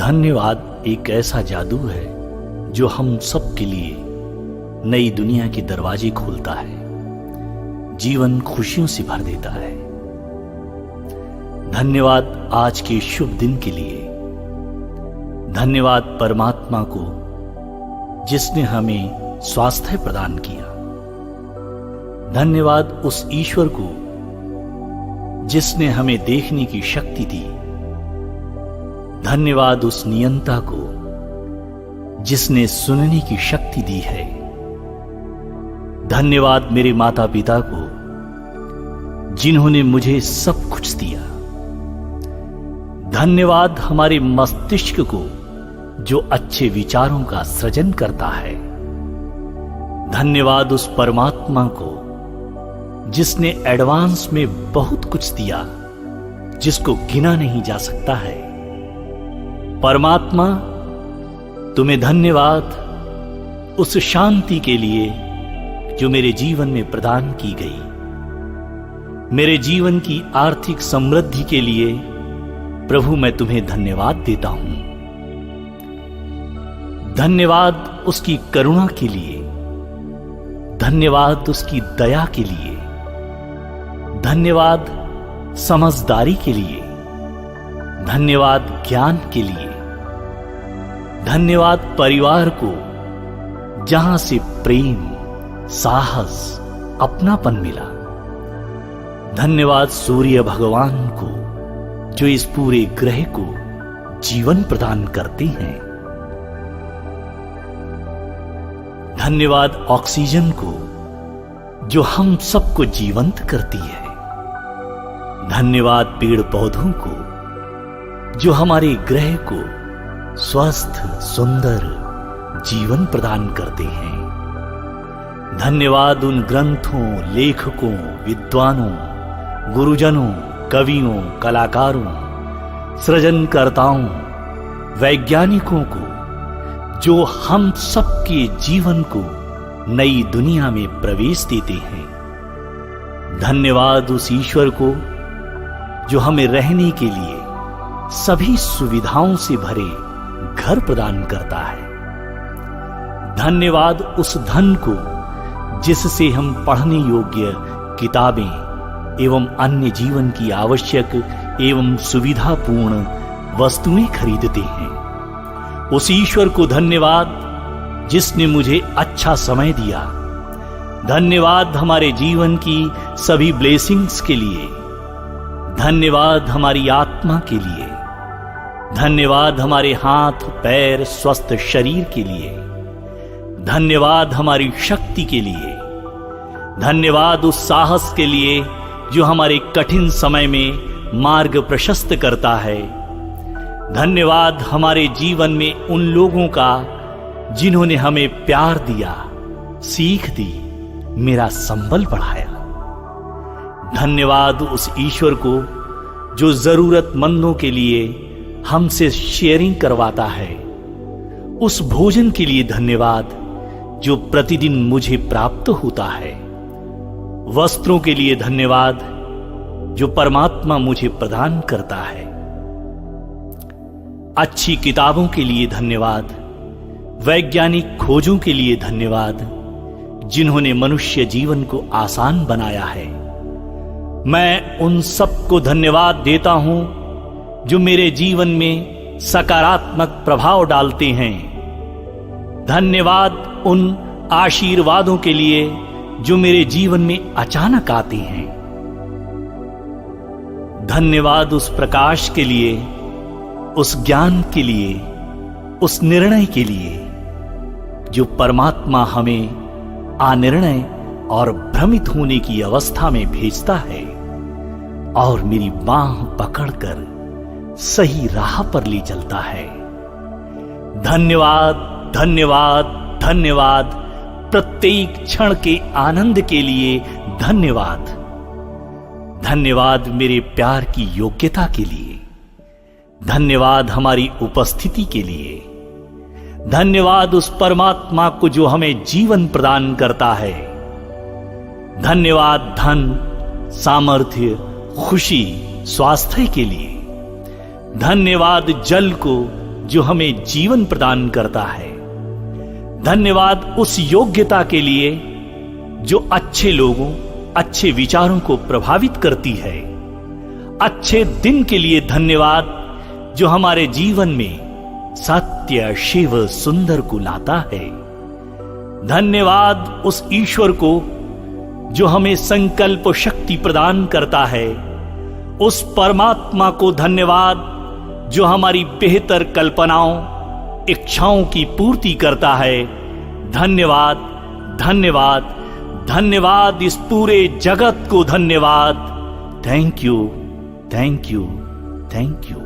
धन्यवाद एक ऐसा जादू है जो हम सब के लिए नई दुनिया के दरवाजे खोलता है, जीवन खुशियों से भर देता है। धन्यवाद आज के शुभ दिन के लिए। धन्यवाद परमात्मा को जिसने हमें स्वास्थ्य प्रदान किया। धन्यवाद उस ईश्वर को जिसने हमें देखने की शक्ति दी। धन्यवाद उस नियंता को जिसने सुनने की शक्ति दी है। धन्यवाद मेरे माता पिता को जिन्होंने मुझे सब कुछ दिया। धन्यवाद हमारे मस्तिष्क को जो अच्छे विचारों का सृजन करता है। धन्यवाद उस परमात्मा को जिसने एडवांस में बहुत कुछ दिया जिसको गिना नहीं जा सकता है। परमात्मा तुम्हें धन्यवाद उस शांति के लिए जो मेरे जीवन में प्रदान की गई। मेरे जीवन की आर्थिक समृद्धि के लिए प्रभु मैं तुम्हें धन्यवाद देता हूं। धन्यवाद उसकी करुणा के लिए। धन्यवाद उसकी दया के लिए। धन्यवाद समझदारी के लिए। धन्यवाद ज्ञान के लिए। धन्यवाद परिवार को जहां से प्रेम, साहस, अपनापन मिला। धन्यवाद सूर्य भगवान को जो इस पूरे ग्रह को जीवन प्रदान करते हैं। धन्यवाद ऑक्सीजन को जो हम सबको जीवंत करती है। धन्यवाद पेड़ पौधों को जो हमारे ग्रह को स्वस्थ, सुंदर जीवन प्रदान करते हैं। धन्यवाद उन ग्रंथों, लेखकों, विद्वानों, गुरुजनों, कवियों, कलाकारों, सृजनकर्ताओं, वैज्ञानिकों को जो हम सबके जीवन को नई दुनिया में प्रवेश देते हैं। धन्यवाद उस ईश्वर को जो हमें रहने के लिए सभी सुविधाओं से भरे घर प्रदान करता है। धन्यवाद उस धन को जिससे हम पढ़ने योग्य किताबें एवं अन्य जीवन की आवश्यक एवं सुविधापूर्ण वस्तुएं खरीदते हैं। उस ईश्वर को धन्यवाद जिसने मुझे अच्छा समय दिया। धन्यवाद हमारे जीवन की सभी ब्लेसिंग्स के लिए। धन्यवाद हमारी आत्मा के लिए। धन्यवाद हमारे हाथ पैर स्वस्थ शरीर के लिए। धन्यवाद हमारी शक्ति के लिए। धन्यवाद उस साहस के लिए जो हमारे कठिन समय में मार्ग प्रशस्त करता है। धन्यवाद हमारे जीवन में उन लोगों का जिन्होंने हमें प्यार दिया, सीख दी, मेरा संबल बढ़ाया। धन्यवाद उस ईश्वर को जो जरूरतमंदों के लिए हमसे शेयरिंग करवाता है। उस भोजन के लिए धन्यवाद जो प्रतिदिन मुझे प्राप्त होता है। वस्त्रों के लिए धन्यवाद जो परमात्मा मुझे प्रदान करता है। अच्छी किताबों के लिए धन्यवाद। वैज्ञानिक खोजों के लिए धन्यवाद जिन्होंने मनुष्य जीवन को आसान बनाया है। मैं उन सबको धन्यवाद देता हूं जो मेरे जीवन में सकारात्मक प्रभाव डालते हैं। धन्यवाद उन आशीर्वादों के लिए जो मेरे जीवन में अचानक आते हैं। धन्यवाद उस प्रकाश के लिए, उस ज्ञान के लिए, उस निर्णय के लिए जो परमात्मा हमें अनिर्णय और भ्रमित होने की अवस्था में भेजता है और मेरी बांह पकड़कर सही राह पर ले चलता है। धन्यवाद, धन्यवाद, धन्यवाद। प्रत्येक क्षण के आनंद के लिए धन्यवाद। धन्यवाद मेरे प्यार की योग्यता के लिए। धन्यवाद हमारी उपस्थिति के लिए। धन्यवाद उस परमात्मा को जो हमें जीवन प्रदान करता है। धन्यवाद धन, सामर्थ्य, खुशी, स्वास्थ्य के लिए। धन्यवाद जल को जो हमें जीवन प्रदान करता है। धन्यवाद उस योग्यता के लिए जो अच्छे लोगों, अच्छे विचारों को प्रभावित करती है। अच्छे दिन के लिए धन्यवाद जो हमारे जीवन में सत्य, शिव, सुंदर को लाता है। धन्यवाद उस ईश्वर को जो हमें संकल्प शक्ति प्रदान करता है। उस परमात्मा को धन्यवाद जो हमारी बेहतर कल्पनाओं, इच्छाओं की पूर्ति करता है। धन्यवाद, धन्यवाद, धन्यवाद इस पूरे जगत को धन्यवाद। Thank you, thank you, thank you.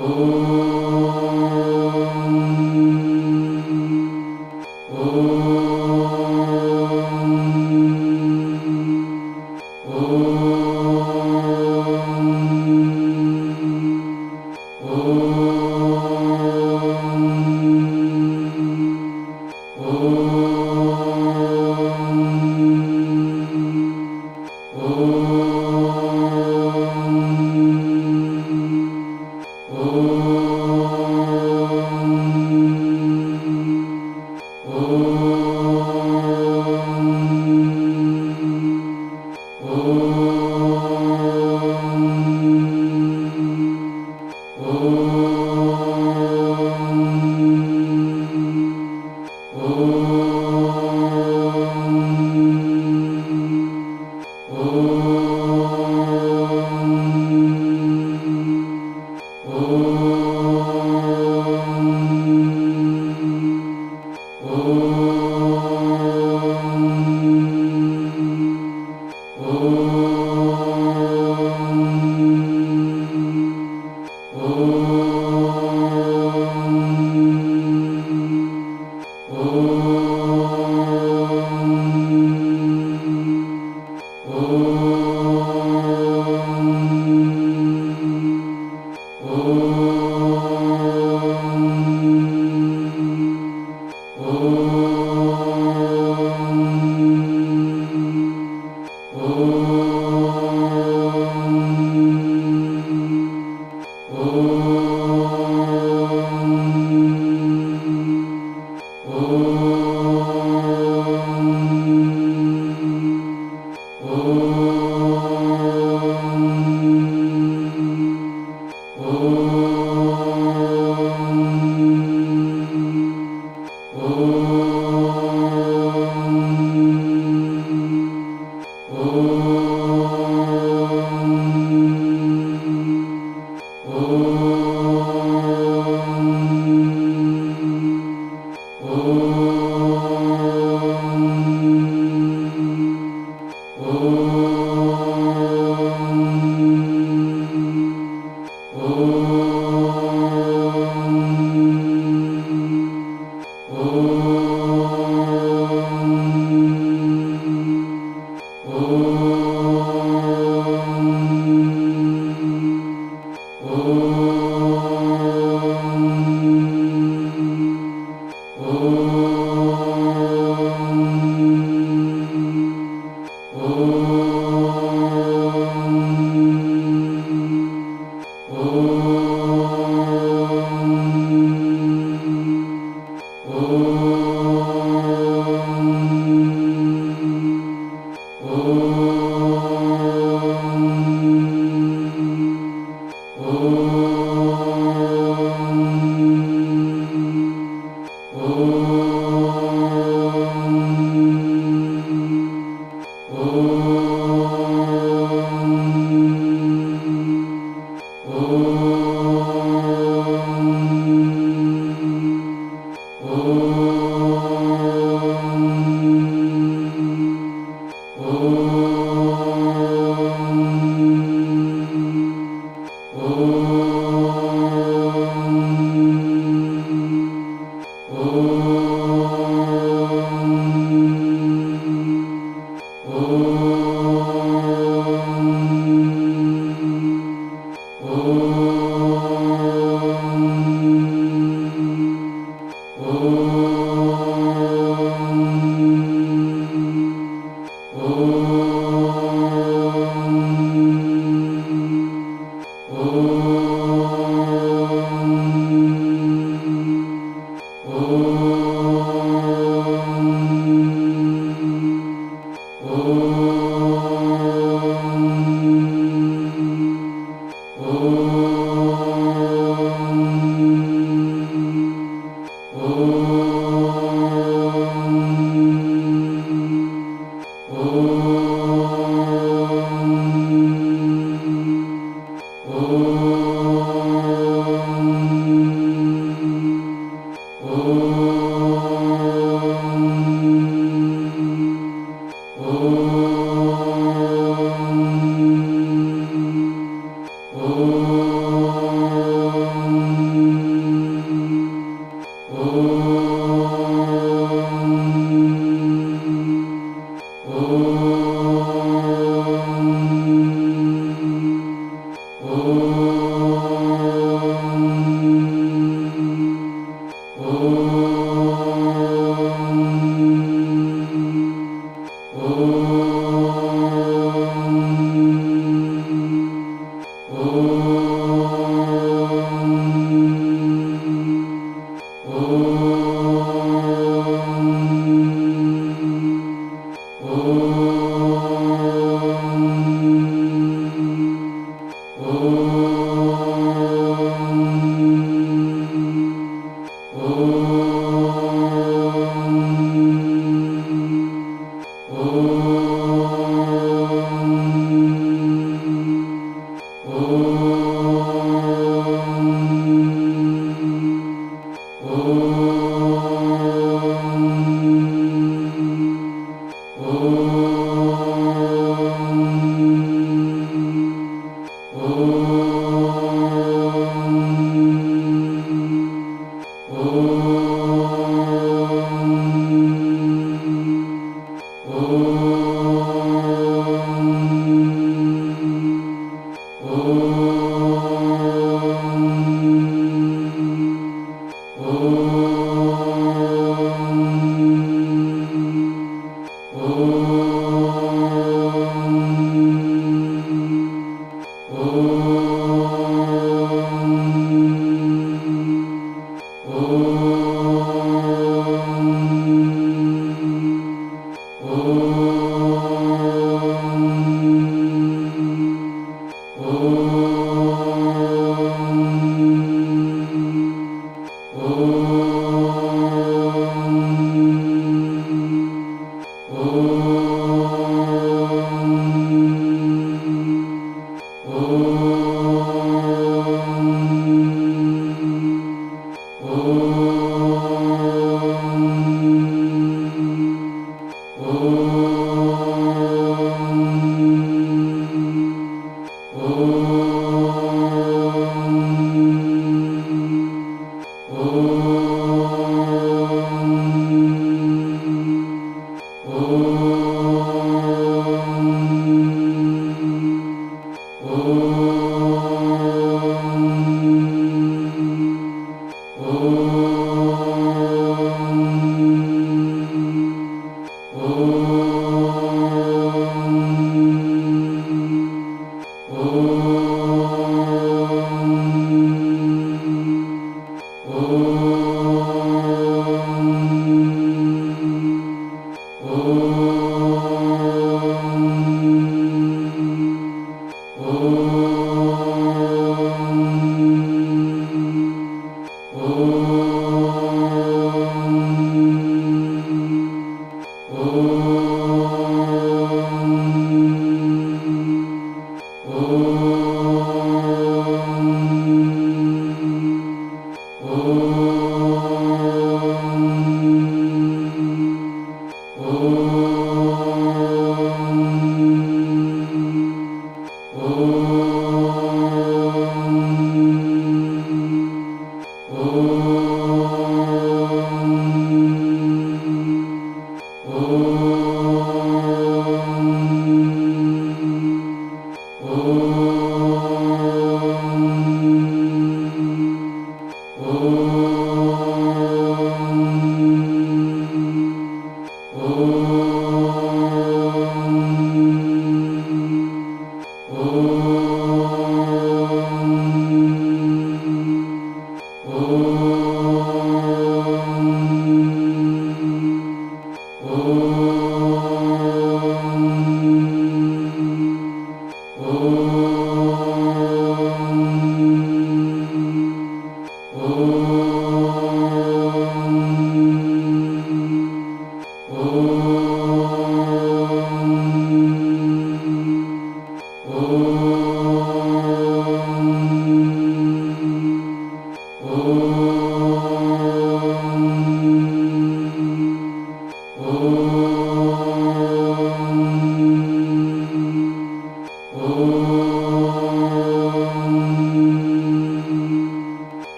Oh Oh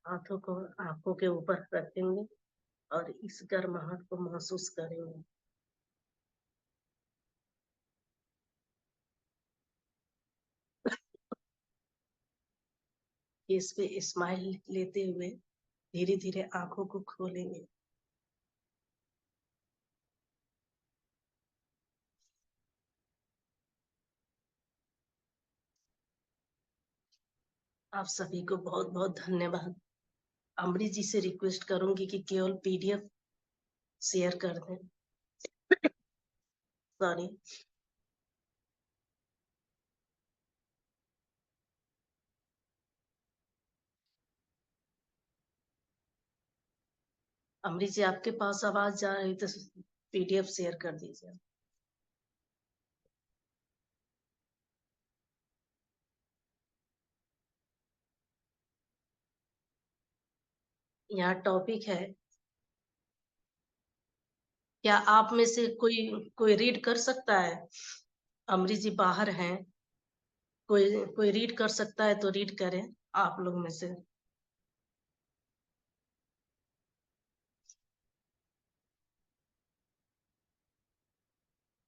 हाथों को आंखों के ऊपर रखेंगे और इस गर्माहट को महसूस करेंगे। इस पे स्माइल लेते हुए धीरे धीरे आंखों को खोलेंगे। आप सभी को बहुत बहुत धन्यवाद। अमृत जी से रिक्वेस्ट करूंगी कि केवल पीडीएफ शेयर कर दें। सॉरी। अमृत जी, आपके पास आवाज जा रही तो पीडीएफ शेयर कर दीजिए। यहाँ टॉपिक है, क्या आप में से कोई रीड कर सकता है? अमृत जी बाहर हैं, कोई रीड कर सकता है तो रीड करें आप लोग में से।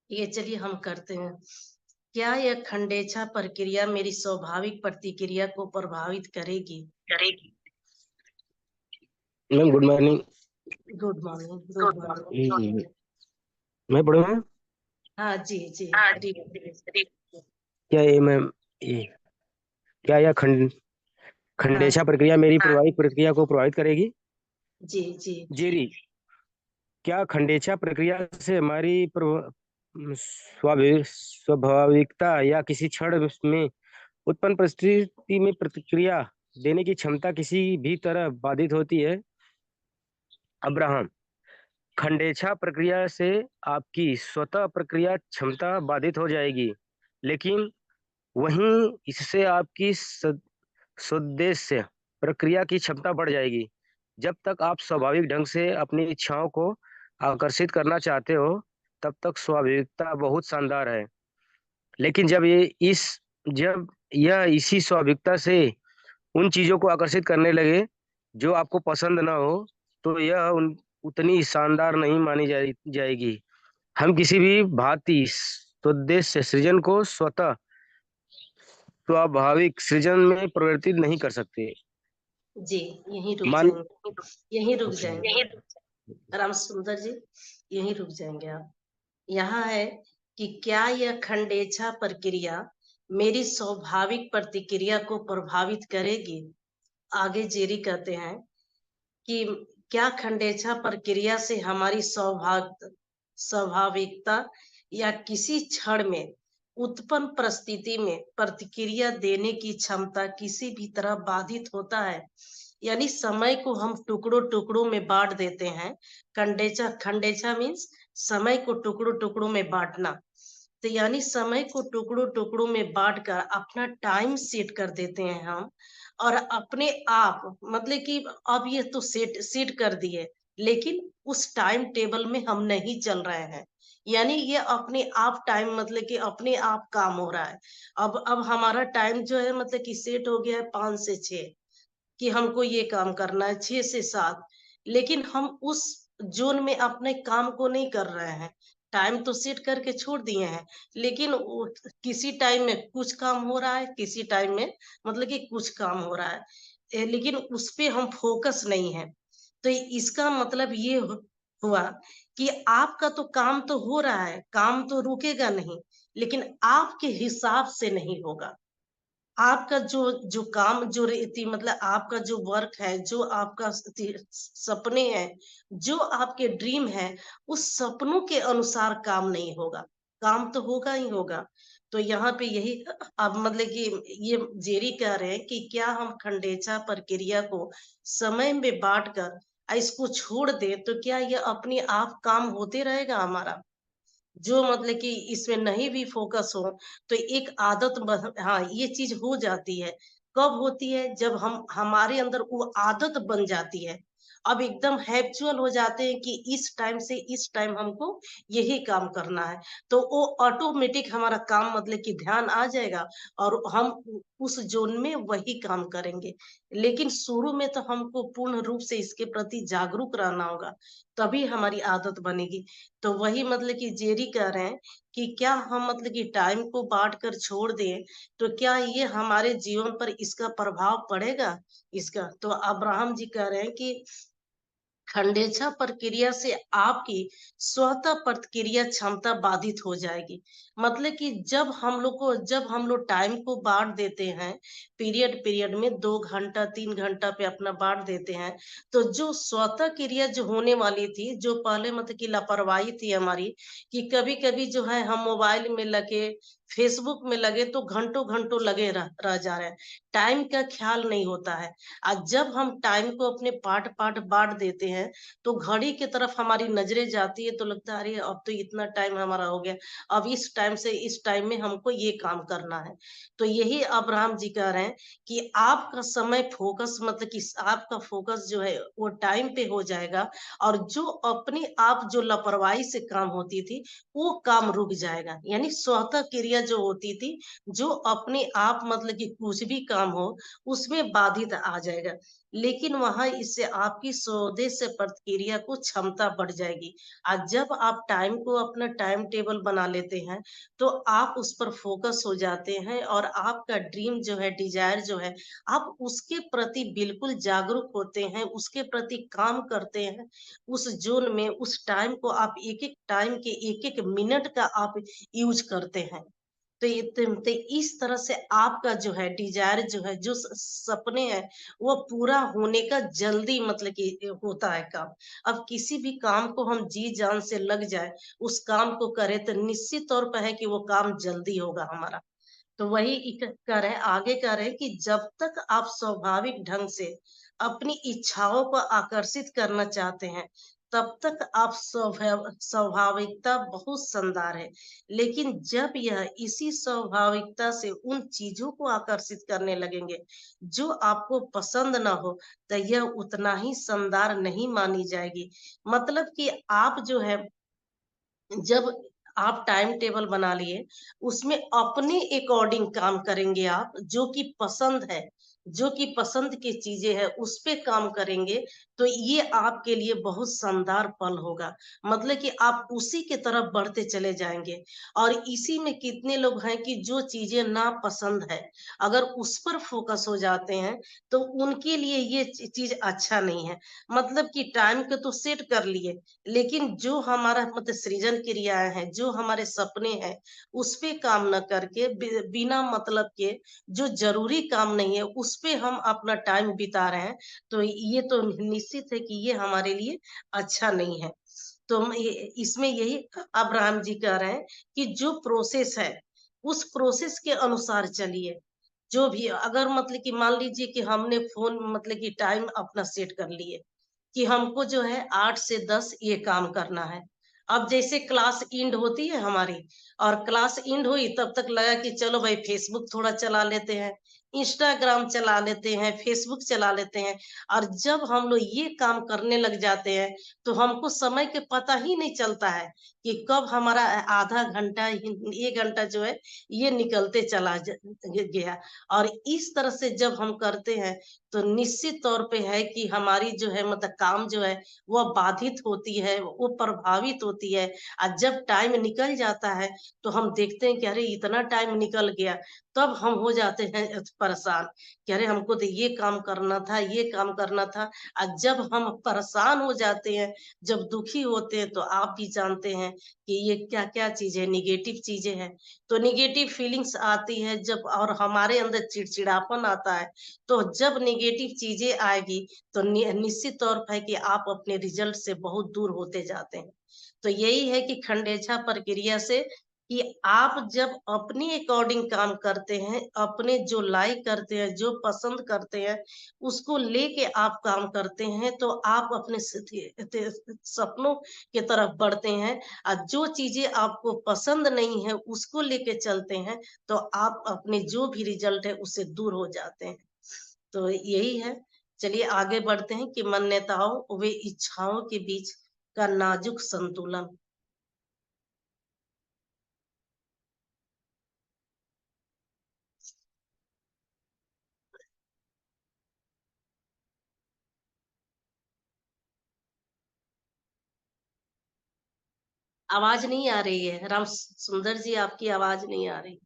ये चलिए हम करते हैं। क्या यह खंडेच्छा प्रक्रिया मेरी स्वाभाविक प्रतिक्रिया को प्रभावित करेगी? Ma'am good morning. Good morning. Good morning. मैं पढ़ूँ? हाँ जी जी। क्या ये मैम ये क्या यह खंडेशा प्रक्रिया मेरी प्रवाहिक प्रक्रिया को प्रभावित करेगी? जी जी जेरी, क्या खंडेशा प्रक्रिया से हमारी स्वाभाविकता या किसी क्षण में उत्पन्न परिस्थिति में प्रतिक्रिया देने की क्षमता किसी भी तरह बाधित होती है? अब्राहम, खंडेशा प्रक्रिया से आपकी स्वतः प्रक्रिया क्षमता बाधित हो जाएगी, लेकिन वहीं इससे आपकी सुद्देश्य प्रक्रिया की क्षमता बढ़ जाएगी। जब तक आप स्वाभाविक ढंग से अपनी इच्छाओं को आकर्षित करना चाहते हो, तब तक स्वाभाविकता बहुत शानदार है। लेकिन जब यह इसी स्वाभाविकता से उन चीजों को आकर्षित करने लगे जो आपको पसंद ना हो, तो यह उतनी शानदार नहीं मानी जाएगी। हम किसी भी भांति उद्देश्य सृजन को स्वतः स्वाभाविक सृजन में परिवर्तित नहीं कर सकते। जी। यहीं रुक मान जाएंगे, यहीं रुक जाएंगे राम सुंदर जी, यहीं रुक जाएंगे आप। यहाँ है कि क्या यह खंडेच्छा प्रक्रिया मेरी स्वाभाविक प्रतिक्रिया को प्रभावित करेगी? आगे जेरी कहते हैं कि क्या खंडेच्छा प्रक्रिया से हमारी स्वाभाविकता या किसी क्षण में उत्पन्न परिस्थिति में प्रतिक्रिया देने की क्षमता किसी भी तरह बाधित होता है? यानी समय को हम टुकड़ों टुकड़ों में बांट देते हैं। खंडेच्छा मीन्स समय को टुकड़ों टुकड़ों में बांटना। तो यानी समय को टुकड़ों टुकड़ों में बांट कर अपना टाइम सेट कर देते हैं हम, और अपने आप मतलब कि अब ये तो सेट सेट कर दिए, लेकिन उस टाइम टेबल में हम नहीं चल रहे हैं। यानी ये अपने आप टाइम मतलब कि अपने आप काम हो रहा है। अब हमारा टाइम जो है मतलब कि सेट हो गया है 5 से 6, कि हमको ये काम करना है 6 से 7, लेकिन हम उस ज़ोन में अपने काम को नहीं कर रहे हैं। टाइम तो सेट करके छोड़ दिए हैं, लेकिन वो किसी टाइम में कुछ काम हो रहा है, किसी टाइम में मतलब कि कुछ काम हो रहा है। लेकिन उस पे हम फ़ोकस नहीं है। तो इसका मतलब ये हुआ कि आपका तो काम तो हो रहा है, काम तो रुकेगा नहीं, लेकिन आपके हिसाब से नहीं होगा। आपका जो जो काम जो रीति मतलब आपका जो वर्क है, जो आपका सपने हैं, जो आपके ड्रीम है, उस सपनों के अनुसार काम नहीं होगा। काम तो होगा ही होगा। तो यहाँ पे यही अब मतलब कि ये जेरी कह रहे हैं कि क्या हम खंडेचा प्रक्रिया को समय में बांट कर इसको छोड़ दें, तो क्या ये अपने आप काम होते रहेगा हमारा? जो मतलब कि इसमें नहीं भी फ़ोकस हो, तो एक आदत हाँ, ये चीज़ हो जाती है। कब होती है? जब हम हमारे अंदर वो आदत बन जाती है। अब एकदम हैबिचुअल हो जाते हैं कि इस टाइम से इस टाइम हमको यही काम करना है। तो वो ऑटोमेटिक हमारा काम मतलब कि ध्यान आ जाएगा, और हम उस ज़ोन में वही काम करेंगे। लेकिन शुरू में तो हमको पूर्ण रूप से इसके प्रति जागरूक रहना होगा, तभी हमारी आदत बनेगी। तो वही मतलब कि जेरी कह रहे हैं कि क्या हम मतलब कि टाइम को बाँट कर छोड़ दें, तो क्या ये हमारे जीवन पर इसका प्रभाव पड़ेगा? इसका तो अब्राहम जी कह रहे हैं कि खंडेच्छा प्रक्रिया से आपकी स्वतः प्रतिक्रिया क्षमता बाधित हो जाएगी। मतलब कि जब हम लोग टाइम को बाँट देते हैं, पीरियड पीरियड में 2 घंटा 3 घंटा पे अपना बाँट देते हैं, तो जो स्वतः क्रिया जो होने वाली थी, जो पहले मतलब कि लापरवाही थी हमारी, कि कभी-कभी जो है हम मोबाइल में लगे, फेसबुक में लगे तो घंटों-घंटों लगे रह जा रहे हैं। टाइम का ख्याल नहीं होता है। जब हम टाइम को अपने पार्ट-पार्ट बाँट देते हैं, तो घड़ी की तरफ हमारी नज़रें जाती है, तो लगता है अरे अब तो इतना टाइम हमारा हो गया, अब इस टाइम से इस टाइम में हमको ये काम करना है। तो यही अब्राहम जी कह रहे हैं कि आपका समय फ़ोकस मतलब कि आपका फ़ोकस जो है वो टाइम पे हो जाएगा, और जो अपने आप जो लापरवाही से काम होती थी, वो काम रुक जाएगा। यानी स्वतः क्रिया जो होती थी, जो अपने आप मतलब कि कुछ भी काम हो, उसमें बाधित आ जाएगा। लेकिन वहाँ इससे आपकी स्वदेश से प्रतिक्रिया को क्षमता बढ़ जाएगी। जब आप टाइम को अपना टाइम टेबल बना लेते हैं, तो आप उस पर फ़ोकस हो जाते हैं, और आपका ड्रीम जो है, डिज़ायर जो है, आप उसके प्रति बिल्कुल जागरूक होते हैं, उसके प्रति काम करते हैं। उस ज़ोन में उस टाइम को आप एक-एक टाइम के एक-एक मिनट का आप यूज़ करते हैं। तो इस तरह से आपका जो है डिज़ायर जो है, जो सपने हैं, वो पूरा होने का जल्दी मतलब कि होता है काम। अब किसी भी काम को हम जी-जान से लग जाए, उस काम को करें, तो निश्चित तौर पे है कि वो काम जल्दी होगा हमारा। तो वही कह रहे हैं, आगे कह रहे हैं कि जब तक आप स्वाभाविक ढंग से अपनी इच्छाओं को आकर्षित करना चाहते हैं, तब तक आप स्वाभाविकता बहुत शानदार है। लेकिन जब यह इसी स्वाभाविकता से उन चीज़ों को आकर्षित करने लगेंगे, जो आपको पसंद ना हो, तो यह उतना ही शानदार नहीं मानी जाएगी। मतलब कि आप जो है, जब आप टाइम टेबल बना लिए, उसमें अपने अकॉर्डिंग काम करेंगे आप, जो कि पसंद है, जो कि पसंद की चीज़ें हैं, उस पे काम करेंगे, तो ये आपके लिए बहुत शानदार पल होगा। मतलब कि आप उसी की तरफ बढ़ते चले जाएँगे, और इसी में कितने लोग हैं कि जो चीज़ें नापसंद है, अगर उस पर फ़ोकस हो जाते हैं, तो उनके लिए ये चीज़ अच्छा नहीं है। मतलब कि टाइम को तो सेट कर लिए, लेकिन जो हमारा मतलब सृजन क्रियाएँ हैं, जो हमारे सपने हैं, उस पे काम ना करके बिना मतलब के जो ज़रूरी काम नहीं है, उस पे हम अपना टाइम बिता रहे हैं, तो ये तो निश्चित है कि ये हमारे लिए अच्छा नहीं है। तो म ये इसमें यही अब्राहम जी कह रहे हैं कि जो प्रोसेस है, उस प्रोसेस के अनुसार चलिए। जो भी अगर मतलब कि मान लीजिए कि हमने फ़ोन मतलब कि टाइम अपना सेट कर लिए, कि हमको जो है 8 से 10 ये काम करना है। अब जैसे क्लास इंड होती है हमारी, और क्लास इंड हुई तब तक लगा कि चलो भाई फेसबुक थोड़ा चला लेते हैं, इंस्टाग्राम चला लेते हैं, फेसबुक चला लेते हैं। और जब हम लोग ये काम करने लग जाते हैं तो हमको समय के पता ही नहीं चलता है कि कब हमारा आधा घंटा 1 घंटा जो है ये निकलते चला गया। और इस तरह से जब हम करते हैं तो निश्चित तौर पे है कि हमारी जो है मतलब काम जो है वह बाधित होती है, वो प्रभावित होती है। और जब टाइम निकल जाता है तो हम देखते हैं कि अरे इतना टाइम निकल गया, तब हम हो जाते हैं परेशान कि अरे हमको तो ये काम करना था, ये काम करना था। और जब हम परेशान हो जाते हैं, जब दुखी होते हैं, तो आप भी जानते हैं कि ये क्या-क्या चीजें निगेटिव चीजें हैं। तो निगेटिव फीलिंग्स आती है जब, और हमारे अंदर चिड़चिड़ापन आता है। तो जब निगेटिव चीजें आएगी तो निश्चित तौर पर है कि आप अपने रिजल्ट से बहुत दूर होते जाते हैं। तो यही है कि खंडेछा प्रक्रिया से कि आप जब अपने अकॉर्डिंग काम करते हैं, अपने जो लाइक करते हैं, जो पसंद करते हैं, उसको लेके आप काम करते हैं, तो आप अपने सपनों की तरफ बढ़ते हैं। और जो चीजें आपको पसंद नहीं है, उसको लेके चलते हैं, तो आप अपने जो भी रिजल्ट है उससे दूर हो जाते हैं। तो यही है। चलिए आगे बढ़ते हैं कि मान्यताओं व इच्छाओं के बीच का नाजुक संतुलन। आवाज नहीं आ रही है राम सुंदर जी, आपकी आवाज नहीं आ रही।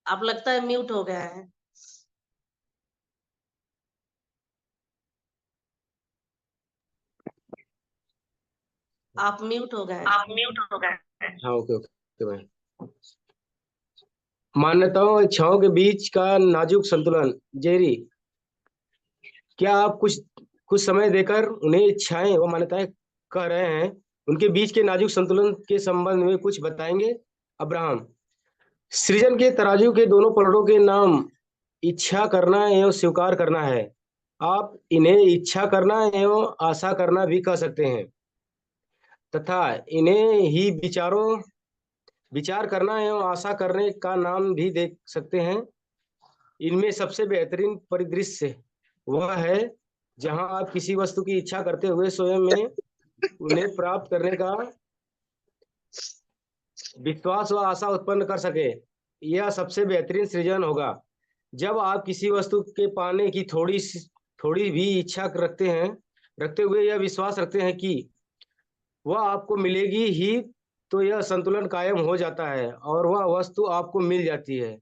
आप लगता है म्यूट हो गए हैं। आप म्यूट हो गए हैं। हाँ, ओके ओके भाई। मान्यताओं और इच्छाओं के बीच का नाजुक संतुलन। जेरी, क्या आप कुछ कुछ समय देकर उन्हें इच्छाएं व मान्यताएं कह रहे हैं, उनके बीच के नाजुक संतुलन के संबंध में कुछ बताएंगे? अब्राहम, सृजन के तराजू के दोनों पलड़ों के नाम इच्छा करना एवं स्वीकार करना है। आप इन्हें इच्छा करना एवं आशा करना भी कह सकते हैं, तथा इन्हें ही विचार करना एवं आशा करने का नाम भी दे सकते हैं। इनमें सबसे बेहतरीन परिदृश्य वह है जहां आप किसी वस्तु की इच्छा करते हुए स्वयं में उन्हें प्राप्त करने का विश्वास व आशा उत्पन्न कर सके। यह सबसे बेहतरीन सृजन होगा। जब आप किसी वस्तु के पाने की थोड़ी भी इच्छा रखते हुए यह विश्वास रखते हैं कि वह आपको मिलेगी ही, तो यह संतुलन कायम हो जाता है और वह वस्तु आपको मिल जाती है।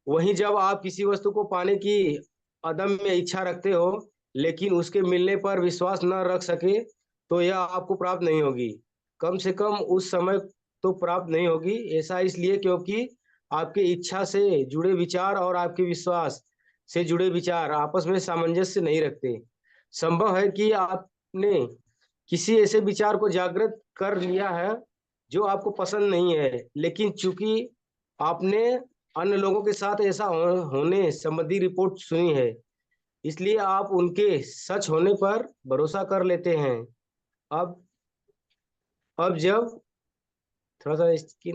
वहीं जब आप किसी वस्तु को पाने की अदम्य इच्छा रखते हो लेकिन उसके मिलने पर विश्वास न रख सके, तो यह आपको प्राप्त नहीं होगी। कम से कम उस समय तो प्राप्त नहीं होगी। ऐसा इसलिए क्योंकि आपकी इच्छा से जुड़े विचार और आपके विश्वास से जुड़े विचार आपस में सामंजस्य नहीं रखते। संभव है कि आपने किसी ऐसे विचार को जागृत कर लिया है जो आपको पसंद नहीं है, लेकिन चूंकि आपने अन्य लोगों के साथ ऐसा होने संबंधी रिपोर्ट सुनी है, इसलिए आप उनके सच होने पर भरोसा कर लेते हैं। अब अब जब थोड़ा सा इसकी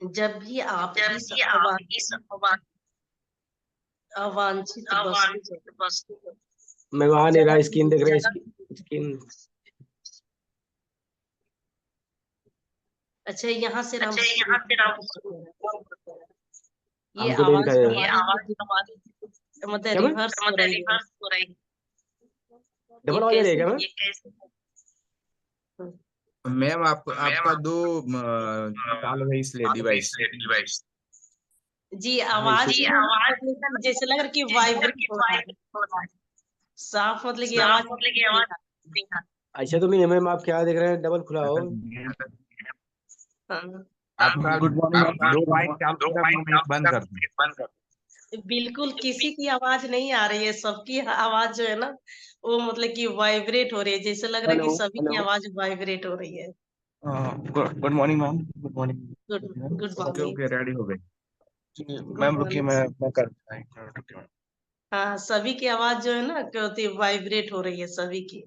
जब भी आप इस अवांछित वस्तु मैं वहां नहीं रहा, स्क्रीन देख रहा जगह, स्क्रीन। अच्छा यहाँ से राम ये हमको नहीं आवाज दिखाया। मतलब क्या मैं रिवर्स हो रही है। डबल ये आवाज आ रही है कैसे? क्या मैं? मैम आपका दो चालू है इसलिए डिवाइस। जी आवाज मतलब जैसे लग रहा है कि वाइब्रेट हो रहा है। साफ मतलब की आवाज नहीं आ रही। ऐसा तो नहीं है मैम, आप क्या देख रहे हैं? डबल खुला हो। हाँ। आपका गुड मॉर्निंग मैम। दो माइक चालू कर, मैं एक बंद कर दूं। बिल्कुल किसी की आवाज नहीं आ रही है, सबकी आवाज जो है ना वो मतलब कि वाइब्रेट हो रही है, जैसे लग रहा है कि सभी की आवाज वाइब्रेट हो रही है। Good morning ma'am. Good morning. Good okay morning. Okay, ready हो गए। मैम रुकिए, मैं कर रुकिए मैम। हाँ, सभी की आवाज जो है ना क्या होती है, वाइब्रेट हो रही है सभी की।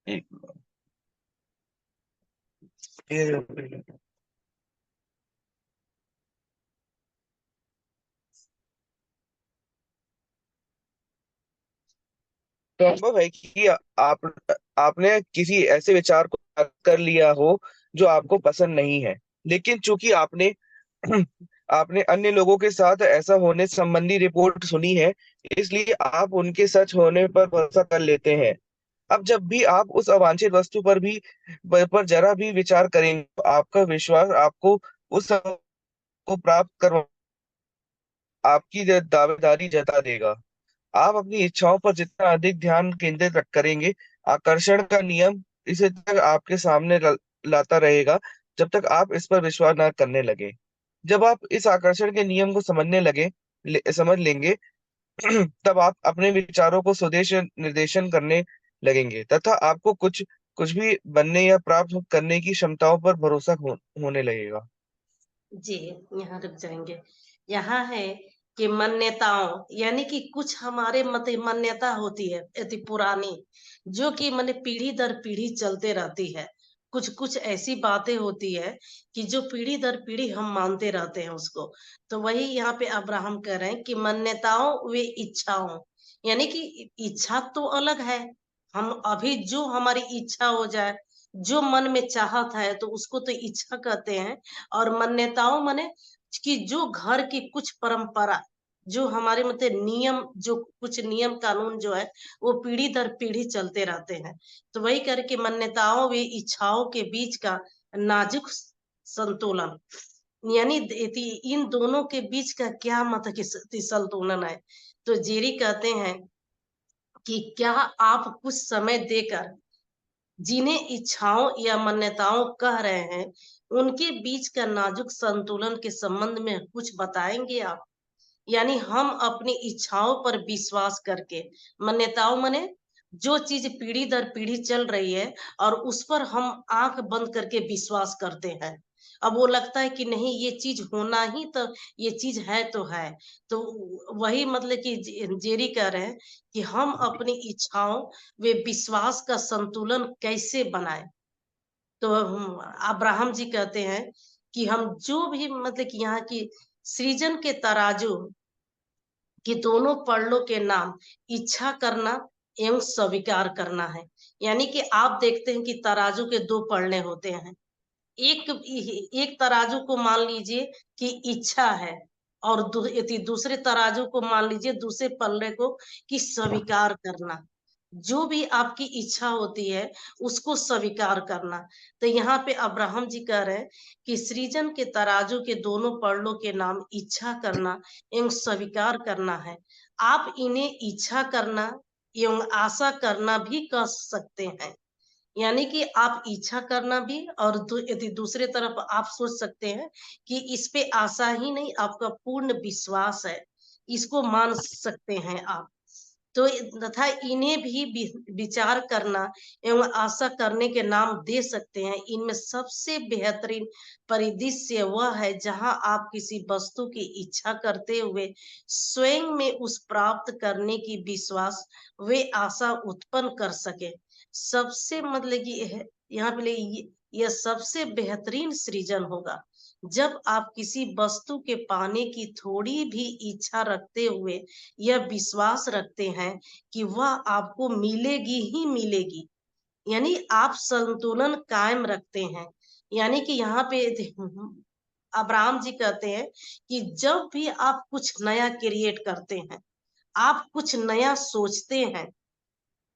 एक ये- तो संभव है कि आप आपने किसी ऐसे विचार को कर लिया हो जो आपको पसंद नहीं है, लेकिन चूंकि आपने आपने अन्य लोगों के साथ ऐसा होने संबंधी रिपोर्ट सुनी है, इसलिए आप उनके सच होने पर भरोसा कर लेते हैं। अब जब भी आप उस अवांछित वस्तु पर जरा भी विचार करेंगे, तो आपका विश्वास आपको उस सब को प्राप्त कर आपकी दावेदारी जता देगा। आप अपनी इच्छाओं पर जितना अधिक ध्यान केंद्रित करेंगे, आकर्षण का नियम इसे तक आपके सामने लाता रहेगा, जब तक आप इस पर विश्वास न करने लगे। जब आप इस आकर्षण के नियम को समझ लेंगे, तब आप अपने विचारों को स्वदेश निर्देशन करने लगेंगे तथा आपको कुछ कुछ भी बनने या प्राप्त करने की क्षमताओं पर भरोसा होने लगेगा। जी, यहाँ रुक जाएंगे। यहाँ है कि मान्यताओं यानी कि कुछ हमारे मत मान्यता होती है अति पुरानी, जो कि माने पीढ़ी दर पीढ़ी चलते रहती है। कुछ कुछ ऐसी बातें होती है कि जो पीढ़ी दर पीढ़ी हम मानते रहते हैं उसको। तो वही यहाँ पे अब्राहम कह रहे हैं कि मान्यताओं वे इच्छाओं, यानी कि इच्छा तो अलग है। हम अभी जो हमारी इच्छा हो जाए, जो मन में चाहत है, तो उसको तो इच्छा कहते हैं। और मान्यताओं माने कि जो घर की कुछ परंपरा, जो हमारे मतलब नियम, जो कुछ नियम कानून जो है वो पीढ़ी दर पीढ़ी चलते रहते हैं। तो वही करके मान्यताओं व इच्छाओं के बीच का नाजुक संतुलन, यानी इन दोनों के बीच का क्या मतलब कि संतुलन है। तो जेरी कहते हैं कि क्या आप कुछ समय देकर जिन्हें इच्छाओं या मान्यताओं कह रहे हैं, उनके बीच का नाजुक संतुलन के संबंध में कुछ बताएंगे आप? यानी हम अपनी इच्छाओं पर विश्वास करके, मान्यताओं माने जो चीज पीढ़ी दर पीढ़ी चल रही है और उस पर हम आंख बंद करके विश्वास करते हैं। अब वो लगता है कि नहीं ये चीज होना ही, तो ये चीज है तो है। तो वही मतलब कि जेरी कह रहे हैं कि हम अपनी इच्छाओं वे विश्वास का संतुलन कैसे बनाए। तो अब्राहम जी कहते हैं कि हम जो भी मतलब कि यहाँ की सृजन के तराजू कि दोनों पड़लों के नाम इच्छा करना एवं स्वीकार करना है। यानी कि आप देखते हैं कि तराजू के दो पड़ने होते हैं। एक एक तराजू को मान लीजिए कि इच्छा है, और दूसरे तराजू को मान लीजिए, दूसरे पल्ले को कि स्वीकार करना। जो भी आपकी इच्छा होती है उसको स्वीकार करना। तो यहाँ पे अब्राहम जी कह रहे हैं कि सृजन के तराजू के दोनों पड़लों के नाम इच्छा करना एवं स्वीकार करना है। आप इन्हें इच्छा करना एवं आशा करना भी कह सकते हैं। यानी कि आप इच्छा करना भी, और यदि दूसरे तरफ आप सोच सकते हैं कि इस पे आशा ही नहीं, आपका पूर्ण विश्वास है, इसको मान सकते हैं आप। तो तथा इन्हें भी विचार करना एवं आशा करने के नाम दे सकते हैं। इनमें सबसे बेहतरीन परिदृश्य वह है जहां आप किसी वस्तु की इच्छा करते हुए स्वयं में उस प्राप्त करने की विश्वास वे आशा उत्पन्न कर सके। सबसे मतलब कि यहाँ पे यह सबसे बेहतरीन सृजन होगा जब आप किसी वस्तु के पाने की थोड़ी भी इच्छा रखते हुए यह विश्वास रखते हैं कि वह आपको मिलेगी ही मिलेगी। यानी आप संतुलन कायम रखते हैं। यानी कि यहाँ पे अब्राहम जी कहते हैं कि जब भी आप कुछ नया क्रिएट करते हैं, आप कुछ नया सोचते हैं,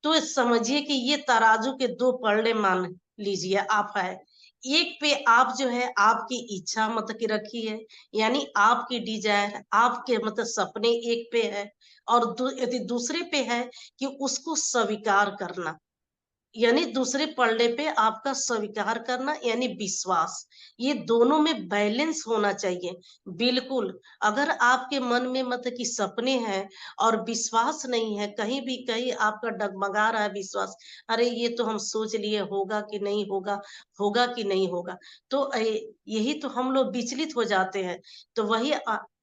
तो समझिए कि ये तराजू के दो पलड़े मान लीजिए आप है। एक पे आप जो है आपकी इच्छा मतलब की रखी है, यानी आपकी डिजायर, आपके मतलब सपने एक पे है, और यदि दूसरे पे है कि उसको स्वीकार करना, यानी दूसरे पलड़े पे आपका स्वीकार करना यानी विश्वास। ये दोनों में बैलेंस होना चाहिए। बिल्कुल, अगर आपके मन में मतलब कि सपने हैं और विश्वास नहीं है, कहीं भी कहीं आपका डगमगा रहा है विश्वास, अरे ये तो हम सोच लिए होगा कि नहीं होगा, होगा कि नहीं होगा, तो यही तो हम लोग विचलित हो जाते हैं। तो वही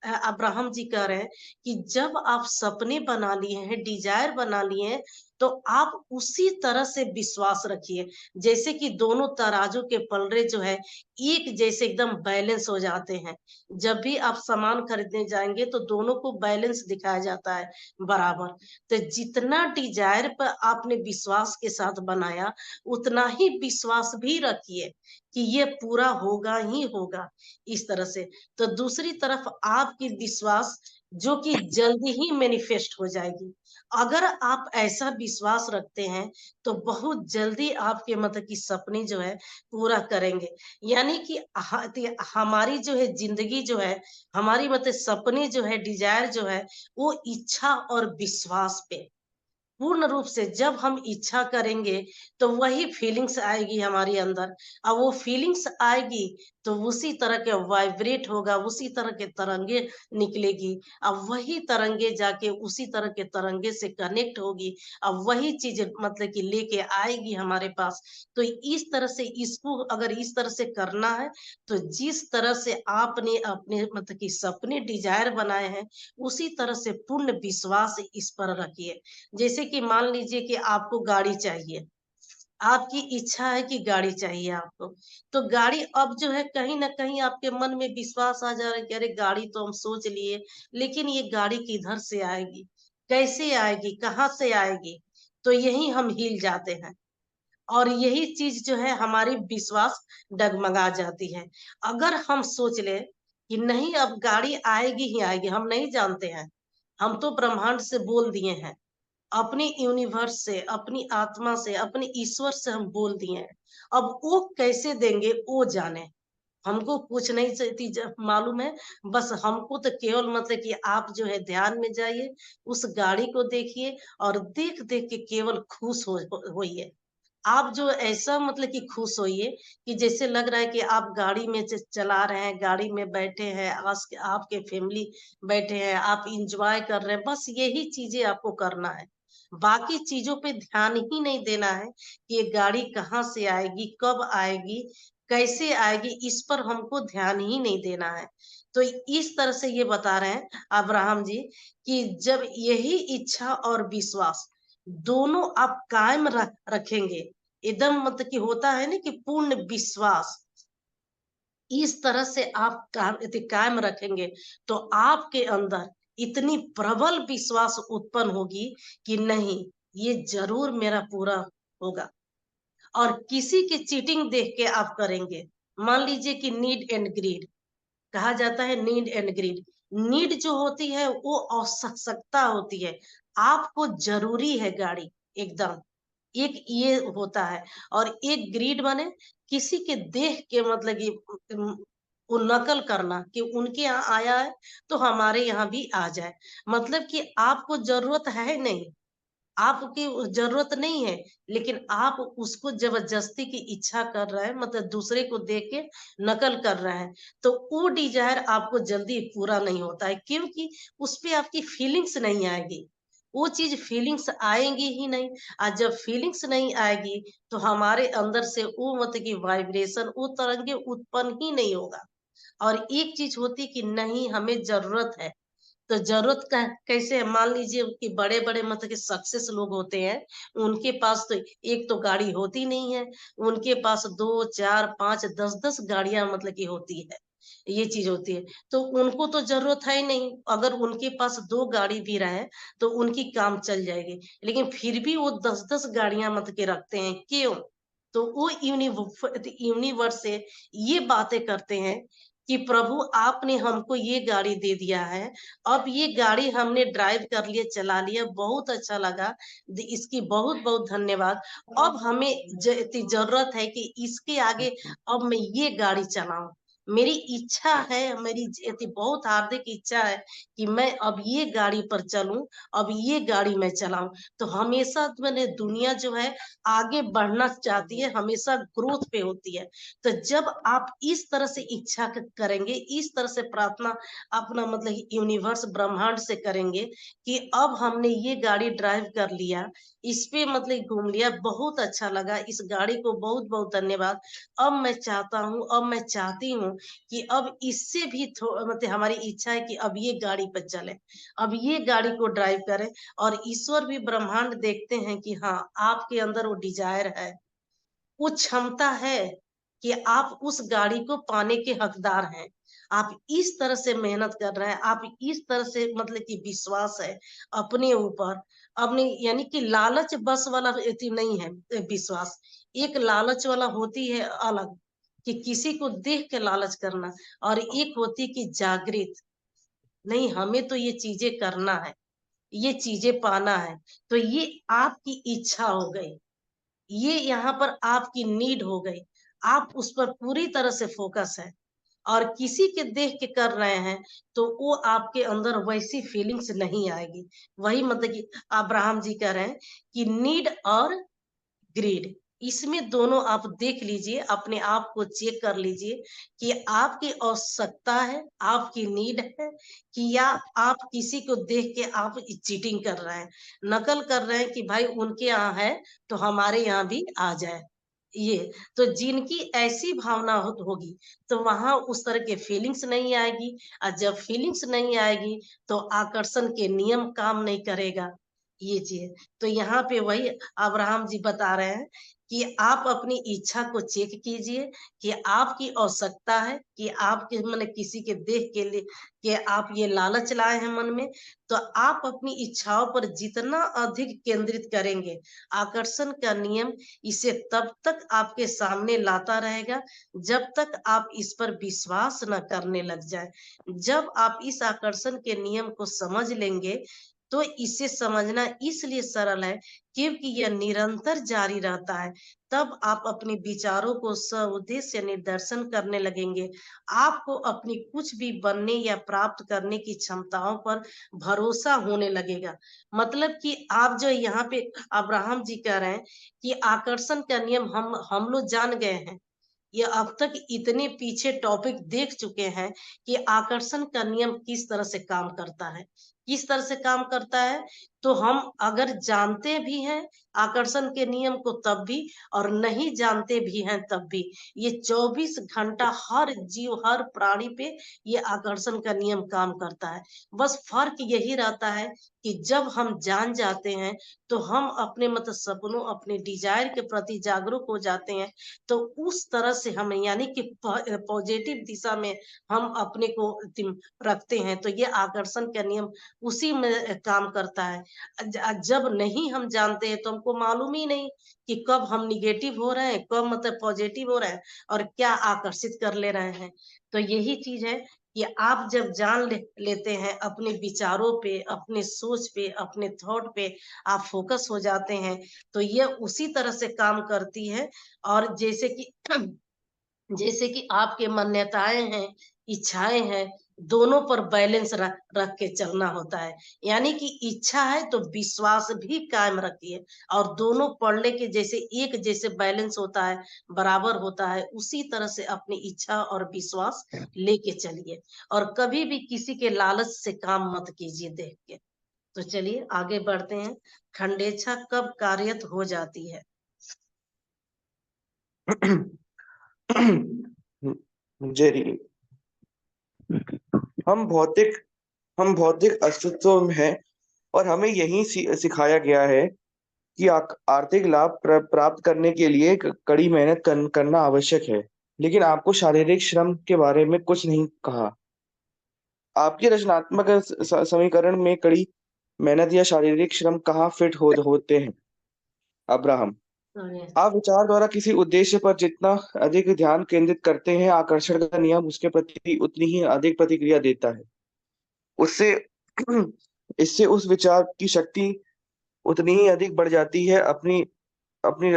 अब्राहम जी कह रहे हैं कि जब आप सपने बना लिए हैं, डिजायर बना लिए हैं, तो आप उसी तरह से विश्वास रखिए, जैसे कि दोनों तराजू के पलड़े जो है एक जैसे एकदम बैलेंस हो जाते हैं। जब भी आप सामान खरीदने जाएंगे तो दोनों को बैलेंस दिखाया जाता है बराबर। तो जितना डिजायर पर आपने विश्वास के साथ बनाया, उतना ही विश्वास भी रखिए कि ये पूरा होगा ही होगा, इस तरह से। तो दूसरी तरफ आपकी विश्वास जो कि जल्दी ही मैनिफेस्ट हो जाएगी। अगर आप ऐसा विश्वास रखते हैं तो बहुत जल्दी आपके मतलब की सपने जो है पूरा करेंगे। यानी कि हमारी जो है जिंदगी जो है, हमारी मतलब सपने जो है, डिजायर जो है, वो इच्छा और विश्वास पे पूर्ण रूप से जब हम इच्छा करेंगे तो वही फीलिंग्स आएगी हमारे अंदर। अब वो फीलिंग्स आएगी तो उसी तरह के वाइब्रेट होगा, उसी तरह के तरंगे निकलेगी। अब वही तरंगे जाके उसी तरह के तरंगे से कनेक्ट होगी। अब वही चीज मतलब कि लेके आएगी हमारे पास। तो इस तरह से इसको अगर इस तरह से करना है तो जिस तरह से आपने अपने मतलब कि सपने डिजायर बनाए हैं, उसी तरह से पूर्ण विश्वास इस पर रखिए। जैसे कि मान लीजिए कि आपको गाड़ी चाहिए, आपकी इच्छा है कि गाड़ी चाहिए आपको, तो गाड़ी अब जो है कहीं ना कहीं आपके मन में विश्वास आ जा रहा है कि अरे गाड़ी तो हम सोच लिए, लेकिन ये गाड़ी किधर से आएगी, कैसे आएगी, कहाँ से आएगी। तो यही हम हिल जाते हैं और यही चीज जो है हमारी विश्वास डगमगा जाती है। अगर हम सोच ले कि नहीं अब गाड़ी आएगी ही आएगी, हम नहीं जानते हैं, हम तो ब्रह्मांड से बोल दिए हैं, अपनी यूनिवर्स से, अपनी आत्मा से, अपने ईश्वर से हम बोल दिए हैं। अब वो कैसे देंगे वो जाने, हमको कुछ नहीं मालूम है। बस हमको तो केवल मतलब कि आप जो है ध्यान में जाइए, उस गाड़ी को देखिए और देख देख के केवल खुश होइए। आप जो ऐसा मतलब कि खुश होइए कि जैसे लग रहा है कि आप गाड़ी में चला रहे हैं, गाड़ी में बैठे हैं, आपके फैमिली बैठे हैं, आप इंजॉय कर रहे हैं। बस यही चीजें आपको करना है, बाकी चीजों पे ध्यान ही नहीं देना है कि ये गाड़ी कहाँ से आएगी, कब आएगी, कैसे आएगी, इस पर हमको ध्यान ही नहीं देना है। तो इस तरह से ये बता रहे हैं अब्राहम जी कि जब यही इच्छा और विश्वास दोनों आप कायम रखेंगे, एकदम मतलब कि होता है ना कि पूर्ण विश्वास, इस तरह से आप कायम रखेंगे तो आपके अंदर इतनी प्रबल विश्वास उत्पन्न होगी कि नहीं, ये जरूर मेरा पूरा होगा। और किसी की चीटिंग देख के आप करेंगे। मान लीजिए कि नीड एंड ग्रीड कहा जाता है, नीड एंड ग्रीड। नीड जो होती है वो आवश्यकता होती है, आपको जरूरी है गाड़ी एकदम, एक ये होता है। और एक ग्रीड बने किसी के देख के मतलब कि वो नकल करना कि उनके यहाँ आया है तो हमारे यहाँ भी आ जाए। मतलब कि आपको जरूरत है नहीं, आपकी जरूरत नहीं है, लेकिन आप उसको जबरदस्ती की इच्छा कर रहे हैं, मतलब दूसरे को देख के नकल कर रहे हैं। तो वो डिजायर आपको जल्दी पूरा नहीं होता है, क्योंकि उस पे आपकी फीलिंग्स नहीं आएगी। वो चीज फीलिंग्स आएंगी ही नहीं। आज जब फीलिंग्स नहीं आएगी तो हमारे अंदर से वो मतलब की वाइब्रेशन, वो तरंगे उत्पन्न ही नहीं होगा। और एक चीज होती कि नहीं हमें जरूरत है, तो जरूरत का कैसे है, मान लीजिए कि बड़े बड़े मतलब कि सक्सेस लोग होते हैं, उनके पास तो एक तो गाड़ी होती नहीं है, उनके पास 2 4 5 10 10 गाड़ियां मतलब की होती है, ये चीज होती है। तो उनको तो जरूरत है ही नहीं, अगर उनके पास 2 गाड़ी भी रहे तो उनकी काम चल जाएगी, लेकिन फिर भी वो 10 10 गाड़ियां मतलब के रखते हैं, क्यों? तो वो यूनिवर्स से ये बातें करते हैं कि प्रभु आपने हमको ये गाड़ी दे दिया है, अब ये गाड़ी हमने ड्राइव कर लिया, चला लिया, बहुत अच्छा लगा, इसकी बहुत बहुत धन्यवाद। अब हमें इतनी जरूरत है कि इसके आगे अब मैं ये गाड़ी चलाऊं। मेरी इच्छा है, मेरी बहुत हार्दिक इच्छा है कि मैं अब ये गाड़ी पर चलूं, अब ये गाड़ी मैं चलाऊं। तो हमेशा मैंने दुनिया जो है आगे बढ़ना चाहती है, हमेशा ग्रोथ पे होती है। तो जब आप इस तरह से इच्छा करेंगे, इस तरह से प्रार्थना अपना मतलब यूनिवर्स ब्रह्मांड से करेंगे कि अब हमने ये गाड़ी ड्राइव कर लिया, इस पे मतलब घूम लिया, बहुत अच्छा लगा, इस गाड़ी को बहुत बहुत धन्यवाद। अब मैं चाहता हूँ, अब मैं चाहती हूँ कि अब इससे भी मतलब हमारी इच्छा है कि अब ये गाड़ी पर चले, अब ये गाड़ी को ड्राइव करें, और ईश्वर भी ब्रह्मांड देखते हैं कि हाँ आपके अंदर वो डिजायर है, वो क्षमता है कि आप उस गाड़ी को पाने के हकदार हैं। आप इस तरह से मेहनत कर रहे हैं, आप इस तरह से मतलब कि विश्वास है अपने ऊपर, अपने यानी कि लालच बस वाला नहीं है विश्वास, एक लालच वाला होती है अलग, कि किसी को देख के लालच करना, और एक होती कि जागृत, नहीं हमें तो ये चीजें करना है, ये चीजें पाना है। तो ये आपकी इच्छा हो गई, ये यहाँ पर आपकी नीड हो गई, आप उस पर पूरी तरह से फोकस है, और किसी के देख के कर रहे हैं तो वो आपके अंदर वैसी फीलिंग्स नहीं आएगी। वही मतलब कि अब्राहम जी कह रहे हैं कि नीड और ग्रीड, इसमें दोनों आप देख लीजिए, अपने आप को चेक कर लीजिए कि आपकी आवश्यकता है, आपकी नीड है, कि या आप किसी को देख के आप चीटिंग कर रहे हैं, नकल कर रहे हैं कि भाई उनके यहाँ है तो हमारे यहाँ भी आ जाए। ये तो जिनकी ऐसी भावना होगी तो वहां उस तरह के फीलिंग्स नहीं आएगी, और जब फीलिंग्स नहीं आएगी तो आकर्षण के नियम काम नहीं करेगा। ये चीज तो यहाँ पे वही अब्राहम जी बता रहे हैं कि आप अपनी इच्छा को चेक कीजिए कि आपकी आवश्यकता है, कि आपके मन किसी के देख के लिए कि आप ये लालच लाए हैं मन में, तो आप अपनी इच्छाओं पर जितना अधिक केंद्रित करेंगे, आकर्षण का नियम इसे तब तक आपके सामने लाता रहेगा जब तक आप इस पर विश्वास न करने लग जाए। जब आप इस आकर्षण के नियम को समझ लेंगे तो इसे समझना इसलिए सरल है क्योंकि यह निरंतर जारी रहता है। तब आप अपने विचारों को सउद्देश्य निर्देशन करने लगेंगे। आपको अपनी कुछ भी बनने या प्राप्त करने की क्षमताओं पर भरोसा होने लगेगा। मतलब कि आप जो यहाँ पे अब्राहम जी कह रहे हैं कि आकर्षण का नियम हम लोग जान गए हैं, ये अब तक इतने पीछे टॉपिक देख चुके हैं कि आकर्षण का नियम किस तरह से काम करता है, किस तरह से काम करता है। तो हम अगर जानते भी हैं आकर्षण के नियम को तब भी, और नहीं जानते भी हैं तब भी, ये 24 घंटा हर जीव हर प्राणी पे ये आकर्षण का नियम काम करता है। बस फर्क यही रहता है कि जब हम जान जाते हैं तो हम अपने मतलब सपनों, अपने डिजायर के प्रति जागरूक हो जाते हैं, तो उस तरह से हम यानी कि पॉजिटिव दिशा में हम अपने को रखते हैं। तो ये आकर्षण का नियम उसी में काम करता है। जब नहीं हम जानते हैं तो हमको मालूम ही नहीं कि कब हम निगेटिव हो रहे हैं, कब मतलब पॉजिटिव हो रहे हैं, और क्या आकर्षित कर ले रहे हैं। तो यही चीज है कि आप जब जान लेते हैं अपने विचारों पे, अपने सोच पे, अपने थॉट पे आप फोकस हो जाते हैं, तो ये उसी तरह से काम करती है। और जैसे कि आपके मान्यताएं हैं, इच्छाएं हैं, दोनों पर बैलेंस रख के चलना होता है। यानी कि इच्छा है तो विश्वास भी कायम रखिए, और दोनों पढ़ने के जैसे एक जैसे बैलेंस होता है, बराबर होता है, उसी तरह से अपनी इच्छा और विश्वास लेके चलिए, और कभी भी किसी के लालच से काम मत कीजिए देख के। तो चलिए आगे बढ़ते हैं। खंडेच्छा कब कार्यत हो जाती है? जेरी, हम भौतिक हम भौतिक अस्तित्व में हैं, और हमें यही सिखाया गया है कि आर्थिक लाभ प्राप्त करने के लिए कड़ी मेहनत करना आवश्यक है। लेकिन आपको शारीरिक श्रम के बारे में कुछ नहीं कहा। आपके रचनात्मक समीकरण में कड़ी मेहनत या शारीरिक श्रम कहाँ फिट होते हैं? अब्राहम, आप विचार द्वारा किसी उद्देश्य पर जितना अधिक ध्यान केंद्रित करते हैं, आकर्षण का नियम उसके प्रति उतनी ही अधिक प्रतिक्रिया देता है। उससे इससे उस विचार की शक्ति उतनी ही अधिक बढ़ जाती है। अपनी अपनी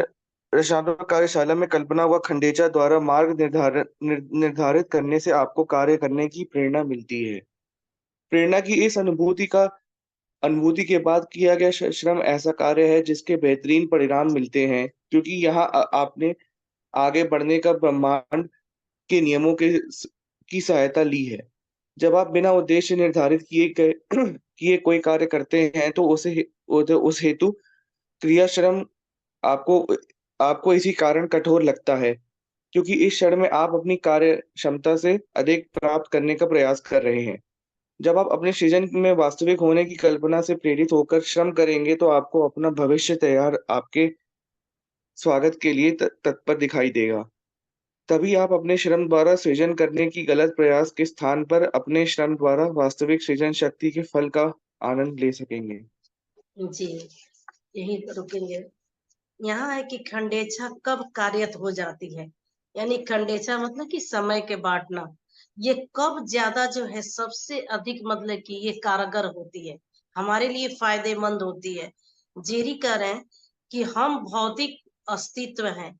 रचनात्मक कार्यशाला में कल्पना व खंडेचा द्वारा मार्ग निर्धारित करने से आपको कार्य करने की प्रेरणा मिलती है। प्रेरणा की इस अनुभूति के बाद किया गया श्रम ऐसा कार्य है जिसके बेहतरीन परिणाम मिलते हैं, क्योंकि यहाँ आपने आगे बढ़ने का ब्रह्मांड के नियमों की सहायता ली है। जब आप बिना उद्देश्य निर्धारित किए कोई कार्य करते हैं तो उस हेतु क्रियाश्रम आपको आपको इसी कारण कठोर लगता है, क्योंकि इस क्षण में आप अपनी कार्य क्षमता से अधिक प्राप्त करने का प्रयास कर रहे हैं। जब आप अपने सृजन में वास्तविक होने की कल्पना से प्रेरित होकर श्रम करेंगे, तो आपको अपना भविष्य तैयार आपके स्वागत के लिए तत्पर दिखाई देगा। तभी आप अपने श्रम द्वारा सृजन करने की गलत प्रयास के स्थान पर अपने श्रम द्वारा वास्तविक सृजन शक्ति के फल का आनंद ले सकेंगे। जी, यही रुकेंगे। यहाँ है कि खंडेच्छा कब कार्यत हो जाती है, यानी खंडेच्छा मतलब कि समय के बांटना, ये कब ज्यादा जो है सबसे अधिक मतलब कि ये कारगर होती है, हमारे लिए फायदेमंद होती है। जेरी कह रहे हैं कि हम भौतिक अस्तित्व हैं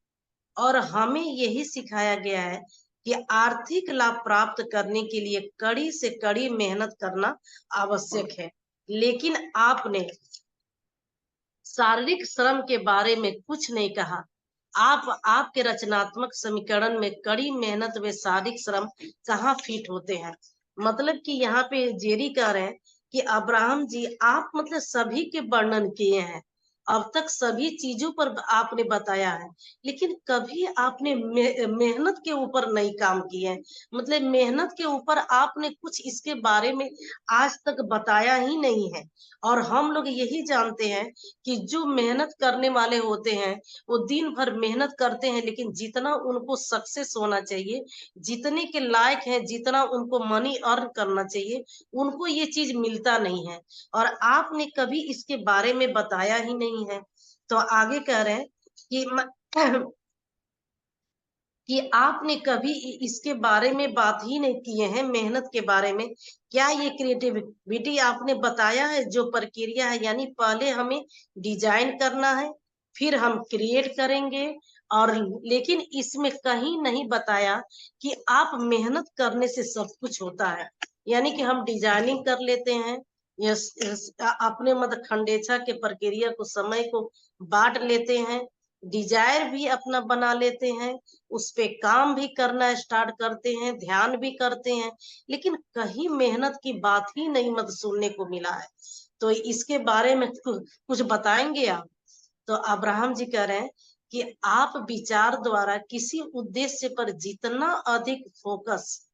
और हमें यही सिखाया गया है कि आर्थिक लाभ प्राप्त करने के लिए कड़ी से कड़ी मेहनत करना आवश्यक है, लेकिन आपने शारीरिक श्रम के बारे में कुछ नहीं कहा। आपके रचनात्मक समीकरण में कड़ी मेहनत व शारीरिक श्रम कहाँ फिट होते हैं। मतलब कि यहाँ पे जेरी कह रहे हैं कि अब्राहम जी आप मतलब सभी के वर्णन किए हैं, अब तक सभी चीजों पर आपने बताया है, लेकिन कभी आपने मेहनत के ऊपर नहीं काम किए हैं। मतलब मेहनत के ऊपर आपने कुछ इसके बारे में आज तक बताया ही नहीं है। और हम लोग यही जानते हैं कि जो मेहनत करने वाले होते हैं वो दिन भर मेहनत करते हैं, लेकिन जितना उनको सक्सेस होना चाहिए, जितने के लायक है, जितना उनको मनी अर्न करना चाहिए, उनको ये चीज मिलता नहीं है और आपने कभी इसके बारे में बताया ही नहीं है। तो आगे कह रहे हैं कि आपने कभी इसके बारे में बात ही नहीं किए हैं, मेहनत के बारे में। क्या ये क्रिएटिविटी आपने बताया है जो प्रक्रिया है, यानी पहले हमें डिजाइन करना है, फिर हम क्रिएट करेंगे, और लेकिन इसमें कहीं नहीं बताया कि आप मेहनत करने से सब कुछ होता है। यानी कि हम डिजाइनिंग कर लेते हैं, यस अपने मतलब खंडेच्छा के प्रक्रिया को, समय को बांट लेते हैं, डिजायर भी अपना बना लेते हैं, उस पे काम भी करना स्टार्ट करते हैं, ध्यान भी करते हैं, लेकिन कहीं मेहनत की बात ही नहीं मत सुनने को मिला है। तो इसके बारे में कुछ बताएंगे आप? तो अब्राहम जी कह रहे हैं कि आप विचार द्वारा किसी उद्देश्य पर जितना अधिक फोकस,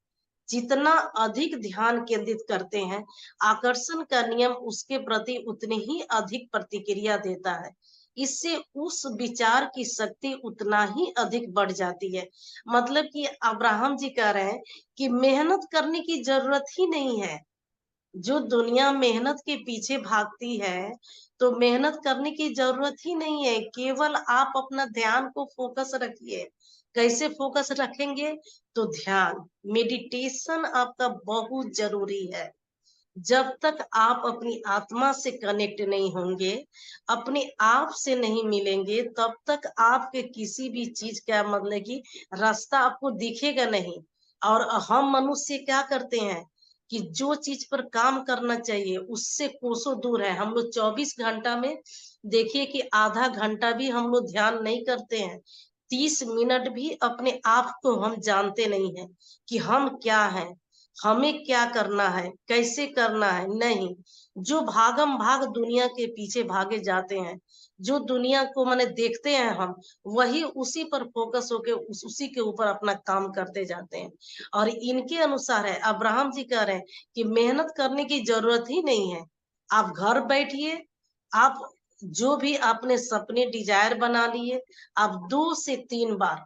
जितना अधिक ध्यान केंद्रित करते हैं, आकर्षण का नियम उसके प्रति उतनी ही अधिक प्रतिक्रिया देता है। इससे उस विचार की शक्ति उतना ही अधिक बढ़ जाती है। मतलब कि अब्राहम जी कह रहे हैं कि मेहनत करने की जरूरत ही नहीं है। जो दुनिया मेहनत के पीछे भागती है, तो मेहनत करने की जरूरत ही नहीं है, केवल आप अपना ध्यान को फोकस रखिए। कैसे फोकस रखेंगे? तो ध्यान, मेडिटेशन आपका बहुत जरूरी है। जब तक आप अपनी आत्मा से कनेक्ट नहीं होंगे, अपने आप से नहीं मिलेंगे, तब तक आपके किसी भी चीज का मतलब कि रास्ता आपको दिखेगा नहीं। और हम मनुष्य क्या करते हैं कि जो चीज पर काम करना चाहिए उससे कोसों दूर है। हम लोग 24 घंटा में देखिए कि आधा घंटा भी हम लोग ध्यान नहीं करते हैं, 30 मिनट भी अपने आप को हम जानते नहीं है कि हम क्या हैं, हमें क्या करना है, कैसे करना है। नहीं, जो भागम भाग दुनिया के पीछे भागे जाते हैं, जो दुनिया को माने देखते हैं हम, वही उसी पर फोकस होके उसी के ऊपर अपना काम करते जाते हैं। और इनके अनुसार है, अब्राहम जी कह रहे हैं कि मेहनत करने की जरूरत ही नहीं है। आप घर बैठिए, आप जो भी आपने सपने डिजायर बना लिए, आप 2 से 3 बार,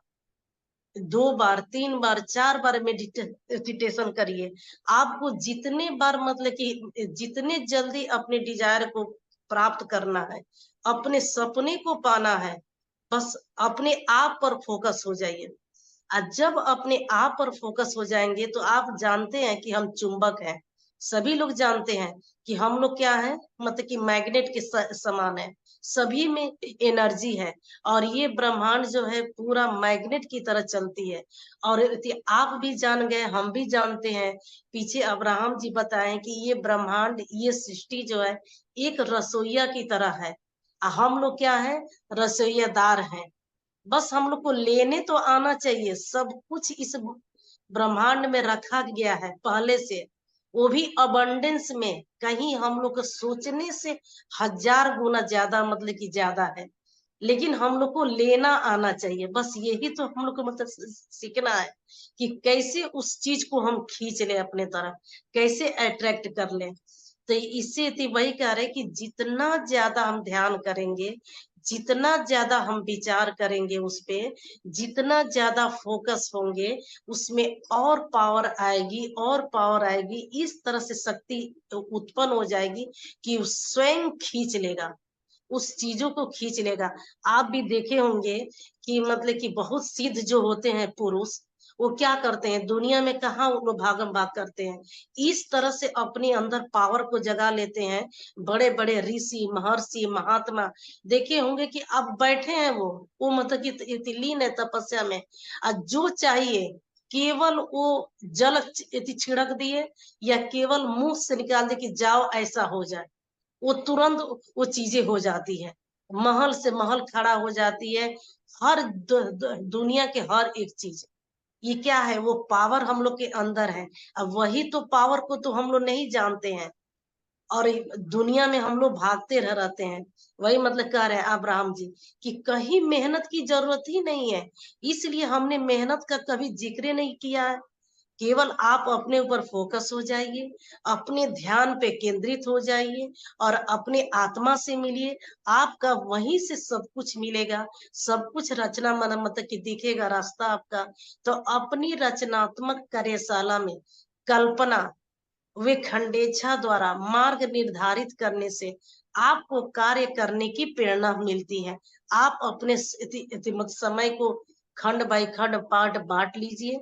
2 बार, 3 बार, 4 बार मेडिटेशन करिए। आपको जितने बार मतलब कि जितने जल्दी अपने डिजायर को प्राप्त करना है, अपने सपने को पाना है, बस अपने आप पर फोकस हो जाइए। और जब अपने आप पर फोकस हो जाएंगे तो आप जानते हैं कि हम चुंबक हैं। सभी लोग जानते हैं कि हम लोग क्या है, मतलब कि मैग्नेट के समान है, सभी में एनर्जी है, और ये ब्रह्मांड जो है पूरा मैग्नेट की तरह चलती है। और आप भी जान गए, हम भी जानते हैं, पीछे अब्राहम जी बताएं कि ये ब्रह्मांड, ये सृष्टि जो है एक रसोईया की तरह है। हम लोग क्या है, रसोईयादार हैं। बस हम लोग को लेने तो आना चाहिए। सब कुछ इस ब्रह्मांड में रखा गया है पहले से, वो भी अबंडेंस में, कहीं हम लोग को सोचने से 1000 गुना ज्यादा, मतलब कि ज्यादा है। लेकिन हम लोग को लेना आना चाहिए, बस यही तो हम लोग को मतलब सीखना है कि कैसे उस चीज को हम खींच ले अपने तरफ, कैसे अट्रैक्ट कर ले। तो इससे तो वही कह रहे कि जितना ज्यादा हम ध्यान करेंगे, जितना ज्यादा हम विचार करेंगे उस पे, जितना ज्यादा फोकस होंगे, उसमें और पावर आएगी, और पावर आएगी, इस तरह से शक्ति उत्पन्न हो जाएगी कि स्वयं खींच लेगा, उस चीजों को खींच लेगा। आप भी देखे होंगे कि मतलब कि बहुत सिद्ध जो होते हैं पुरुष, वो क्या करते हैं, दुनिया में कहाँ वो लोग भागम भाग करते हैं, इस तरह से अपने अंदर पावर को जगा लेते हैं। बड़े बड़े ऋषि, महर्षि, महात्मा देखे होंगे कि अब बैठे हैं वो मतलब कि लीन है तपस्या में, और जो चाहिए केवल वो जल छिड़क दिए, या केवल मुंह से निकाल दे कि जाओ ऐसा हो जाए, वो तुरंत वो चीजें हो जाती है, महल से महल खड़ा हो जाती है। हर दुनिया के हर एक चीज, ये क्या है, वो पावर हम लोग के अंदर है। अब वही तो पावर को तो हम लोग नहीं जानते हैं, और दुनिया में हम लोग भागते रहते हैं। वही मतलब कह रहे हैं अब्राहम जी कि कहीं मेहनत की जरूरत ही नहीं है, इसलिए हमने मेहनत का कभी जिक्र नहीं किया है। केवल आप अपने ऊपर फोकस हो जाइए, अपने ध्यान पे केंद्रित हो जाइए, और अपने आत्मा से मिलिए, आपका वहीं से सब कुछ मिलेगा, सब कुछ रचना मन मतलब कि दिखेगा रास्ता आपका। तो अपनी रचनात्मक कार्यशाला में कल्पना वे खंडेच्छा द्वारा मार्ग निर्धारित करने से आपको कार्य करने की प्रेरणा मिलती है। आप अपने समय को खंड बाई खंड पार्ट बांट लीजिए,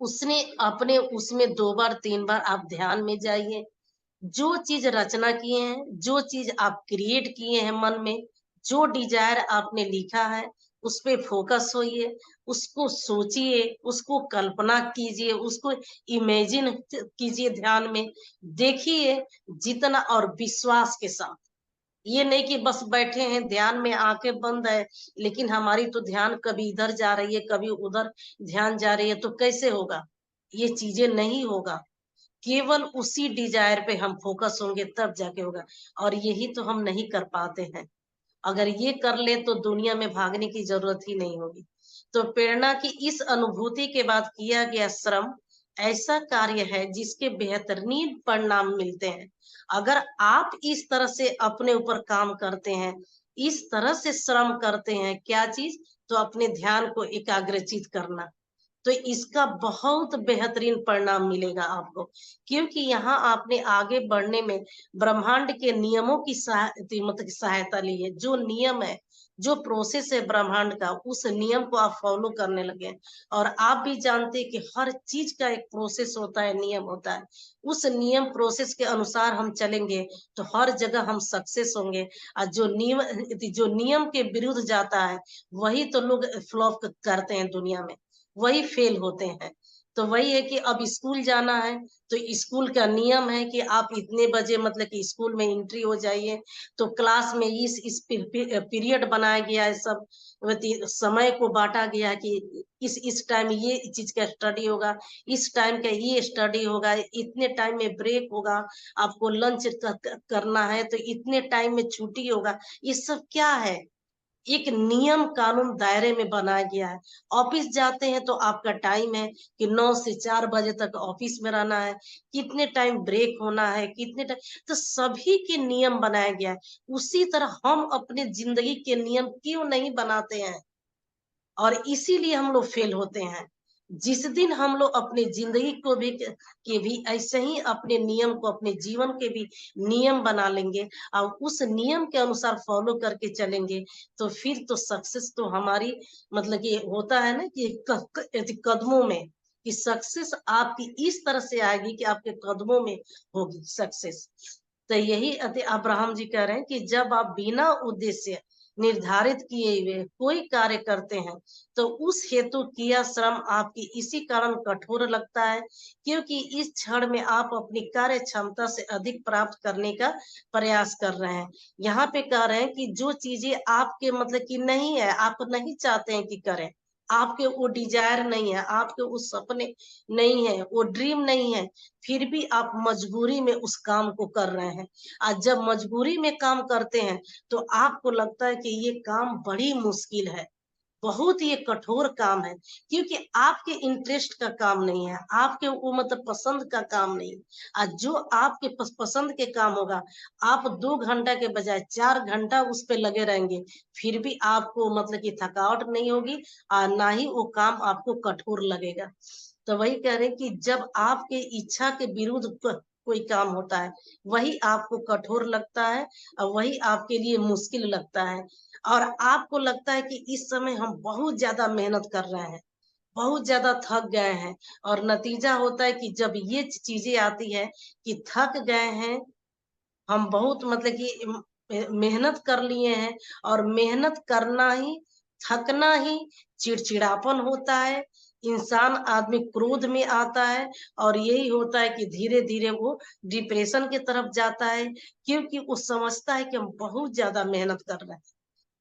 उसने अपने उसमें 2 बार 3 बार आप ध्यान में जाइए, जो चीज रचना किए हैं, जो चीज आप क्रिएट किए हैं मन में, जो डिजायर आपने लिखा है, उस पे फोकस होइए, उसको सोचिए, उसको कल्पना कीजिए, उसको इमेजिन कीजिए, ध्यान में देखिए जितना, और विश्वास के साथ। ये नहीं कि बस बैठे हैं ध्यान में, आंखें बंद है, लेकिन हमारी तो ध्यान कभी इधर जा रही है, कभी उधर ध्यान जा रही है, तो कैसे होगा, ये चीजें नहीं होगा। केवल उसी डिजायर पे हम फोकस होंगे तब जाके होगा, और यही तो हम नहीं कर पाते हैं। अगर ये कर ले तो दुनिया में भागने की जरूरत ही नहीं होगी। तो प्रेरणा की इस अनुभूति के बाद किया गया श्रम ऐसा कार्य है जिसके बेहतरीन परिणाम मिलते हैं। अगर आप इस तरह से अपने ऊपर काम करते हैं, इस तरह से श्रम करते हैं, क्या चीज, तो अपने ध्यान को एकाग्रचित करना, तो इसका बहुत बेहतरीन परिणाम मिलेगा आपको। क्योंकि यहाँ आपने आगे बढ़ने में ब्रह्मांड के नियमों की मतलब सहायता ली है। जो नियम है, जो प्रोसेस है ब्रह्मांड का, उस नियम को आप फॉलो करने लगे। और आप भी जानते हैं कि हर चीज का एक प्रोसेस होता है, नियम होता है। उस नियम प्रोसेस के अनुसार हम चलेंगे तो हर जगह हम सक्सेस होंगे। और जो नियम के विरुद्ध जाता है, वही तो लोग फ्लॉप करते हैं दुनिया में, वही फेल होते हैं। तो वही है कि अब स्कूल जाना है, तो स्कूल का नियम है कि आप इतने बजे मतलब कि स्कूल में एंट्री हो जाइए। तो क्लास में इस पीरियड बनाया गया है, सब समय को बांटा गया है कि इस टाइम ये चीज का स्टडी होगा, इस टाइम का ये स्टडी होगा, इतने टाइम में ब्रेक होगा, आपको लंच करना है, तो इतने टाइम में छुट्टी होगा। ये सब क्या है, एक नियम कानून दायरे में बनाया गया है। ऑफिस जाते हैं तो आपका टाइम है कि 9 से 4 बजे तक ऑफिस में रहना है, कितने टाइम ब्रेक होना है, कितने टाइम, तो सभी के नियम बनाया गया है। उसी तरह हम अपने जिंदगी के नियम क्यों नहीं बनाते हैं, और इसीलिए हम लोग फेल होते हैं। जिस दिन हम लोग अपनी जिंदगी को भी के भी ऐसे ही अपने नियम को, अपने जीवन के भी नियम बना लेंगे, और उस नियम के अनुसार फॉलो करके चलेंगे, तो फिर तो सक्सेस तो हमारी मतलब कि होता है ना कि कदमों में, कि सक्सेस आपकी इस तरह से आएगी कि आपके कदमों में होगी सक्सेस। तो यही अब्राहम जी कह रहे हैं कि जब आप बिना उद्देश्य निर्धारित किए हुए कोई कार्य करते हैं, तो उस हेतु किया श्रम आपकी इसी कारण कठोर लगता है, क्योंकि इस क्षण में आप अपनी कार्य क्षमता से अधिक प्राप्त करने का प्रयास कर रहे हैं। यहाँ पे कह रहे हैं कि जो चीजें आपके मतलब कि नहीं है, आप नहीं चाहते हैं कि करें, आपके वो डिजायर नहीं है, आपके वो सपने नहीं है, वो ड्रीम नहीं है, फिर भी आप मजबूरी में उस काम को कर रहे हैं। और जब मजबूरी में काम करते हैं तो आपको लगता है कि ये काम बड़ी मुश्किल है, बहुत ये कठोर काम है, क्योंकि आपके इंटरेस्ट का काम नहीं है, आपके वो मतलब पसंद का काम नहीं है। और जो आपके पसंद के काम होगा, आप 2 घंटा के बजाय 4 घंटा उस पे लगे रहेंगे, फिर भी आपको मतलब कि थकावट नहीं होगी और ना ही वो काम आपको कठोर लगेगा। तो वही कह रहे हैं कि जब आपके इच्छा के विरुद्ध कोई काम होता है, वही आपको कठोर लगता है और वही आपके लिए मुश्किल लगता है। और आपको लगता है कि इस समय हम बहुत ज्यादा मेहनत कर रहे हैं, बहुत ज्यादा थक गए हैं, और नतीजा होता है कि जब ये चीजें आती है कि थक गए हैं, हम बहुत मतलब कि मेहनत कर लिए हैं, और मेहनत करना ही, थकना ही चिड़चिड़ापन होता है, इंसान आदमी क्रोध में आता है, और यही होता है कि धीरे धीरे वो डिप्रेशन की तरफ जाता है, क्योंकि वो समझता है कि हम बहुत ज्यादा मेहनत कर रहे हैं,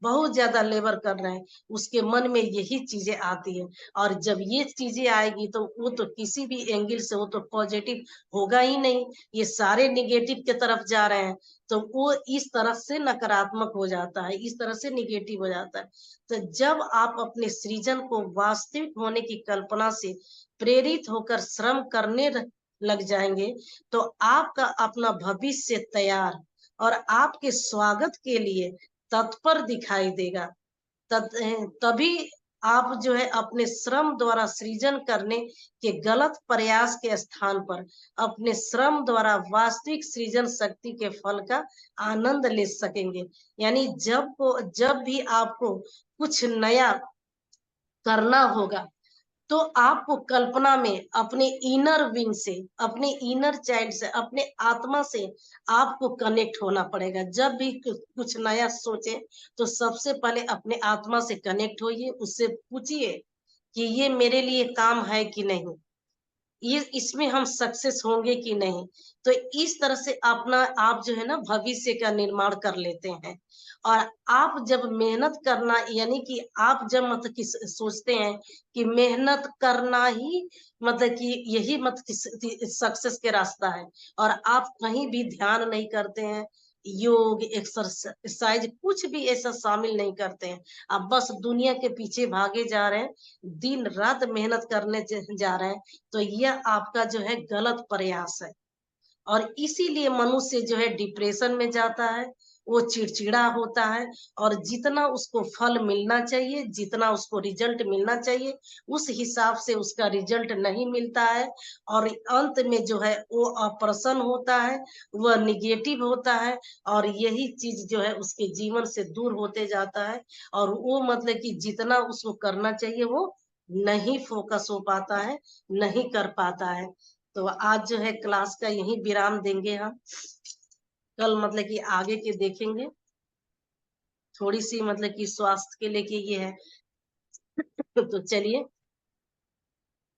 बहुत ज्यादा लेबर कर रहे हैं, उसके मन में यही चीजें आती है। और जब ये चीजें आएगी तो वो तो किसी भी एंगल से वो तो पॉजिटिव होगा ही नहीं, ये सारे निगेटिव के तरफ जा रहे हैं, तो वो इस तरह से नकारात्मक हो जाता है, इस तरह से निगेटिव हो जाता है। तो जब आप अपने सृजन को वास्तविक होने की कल्पना से प्रेरित होकर श्रम करने लग जाएंगे, तो आपका अपना भविष्य तैयार और आपके स्वागत के लिए तत्पर दिखाई देगा। तभी आप जो है अपने श्रम द्वारा सृजन करने के गलत प्रयास के स्थान पर अपने श्रम द्वारा वास्तविक सृजन शक्ति के फल का आनंद ले सकेंगे। यानी जब भी आपको कुछ नया करना होगा, तो आपको कल्पना में अपने इनर विंग से, अपने इनर चाइल्ड से, अपने आत्मा से आपको कनेक्ट होना पड़ेगा। जब भी कुछ नया सोचे तो सबसे पहले अपने आत्मा से कनेक्ट होइए, उससे पूछिए कि ये मेरे लिए काम है कि नहीं, ये इसमें हम सक्सेस होंगे कि नहीं। तो इस तरह से अपना आप जो है ना भविष्य का निर्माण कर लेते हैं। और आप जब मेहनत करना, यानी कि आप जब मतलब कि सोचते हैं कि मेहनत करना ही मतलब कि यही मतलब सक्सेस के रास्ता है, और आप कहीं भी ध्यान नहीं करते हैं, योग एक्सरसाइज कुछ भी ऐसा शामिल नहीं करते हैं, आप बस दुनिया के पीछे भागे जा रहे हैं, दिन रात मेहनत करने जा रहे हैं, तो यह आपका जो है गलत प्रयास है। और इसीलिए मनुष्य जो है डिप्रेशन में जाता है, वो चिड़चिड़ा होता है, और जितना उसको फल मिलना चाहिए, जितना उसको रिजल्ट मिलना चाहिए, उस हिसाब से उसका रिजल्ट नहीं मिलता है, और अंत में जो है वो अप्रसन्न होता है, वह निगेटिव होता है, और यही चीज जो है उसके जीवन से दूर होते जाता है, और वो मतलब कि जितना उसको करना चाहिए वो नहीं फोकस हो पाता है, नहीं कर पाता है। तो आज जो है क्लास का यही विराम देंगे हम, कल मतलब कि आगे के देखेंगे। थोड़ी सी मतलब कि स्वास्थ्य के लेके ये है। तो चलिए,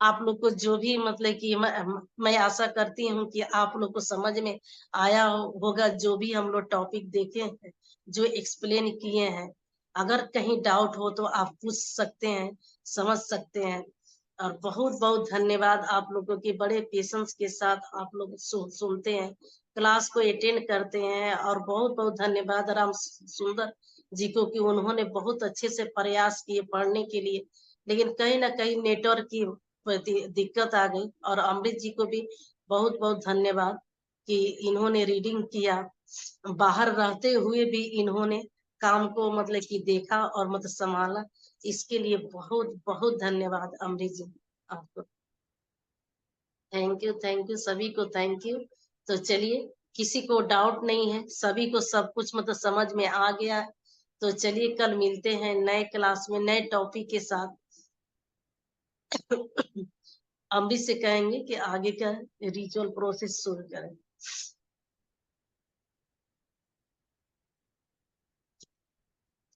आप लोग को जो भी मतलब कि मैं आशा करती हूँ कि आप लोग को समझ में आया होगा, जो भी हम लोग टॉपिक देखे हैं, जो एक्सप्लेन किए हैं। अगर कहीं डाउट हो तो आप पूछ सकते हैं, समझ सकते हैं। और बहुत बहुत धन्यवाद आप लोगों की, बड़े पेशेंस के साथ आप लोग सुनते हैं, क्लास को अटेंड करते हैं। और बहुत बहुत धन्यवाद राम सुंदर जी को कि उन्होंने बहुत अच्छे से प्रयास किए पढ़ने के लिए, लेकिन कहीं ना कहीं नेटवर्क की दिक्कत आ गई। और अमृत जी को भी बहुत बहुत धन्यवाद कि इन्होंने रीडिंग किया, बाहर रहते हुए भी इन्होंने काम को मतलब कि देखा और मतलब संभाला। इसके लिए बहुत बहुत धन्यवाद अमृत जी आपको। थैंक यू सभी को, थैंक यू। तो चलिए, किसी को डाउट नहीं है, सभी को सब कुछ मतलब समझ में आ गया है। तो चलिए, कल मिलते हैं नए क्लास में नए टॉपिक के साथ। अमृत से कहेंगे कि आगे का रिचुअल प्रोसेस शुरू करें।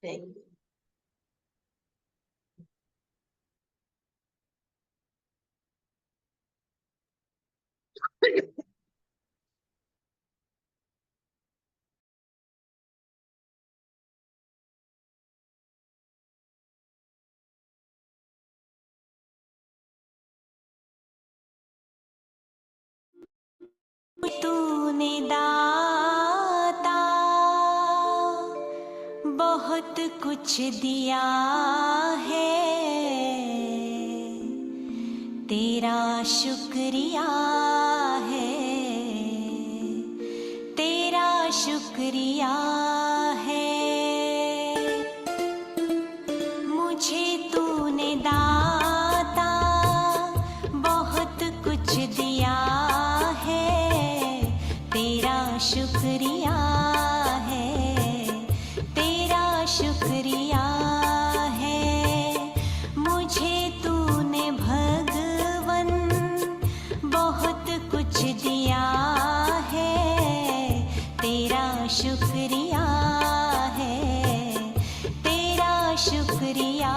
Thank you. तूने दाता बहुत कुछ दिया है, तेरा शुक्रिया है, तेरा शुक्रिया है। मुझे तूने दाता बहुत कुछ दिया है, तेरा शुक्रिया है, तेरा शुक्रिया है। मुझे तूने भगवन बहुत कुछ दिया है, तेरा शुक्रिया है, तेरा शुक्रिया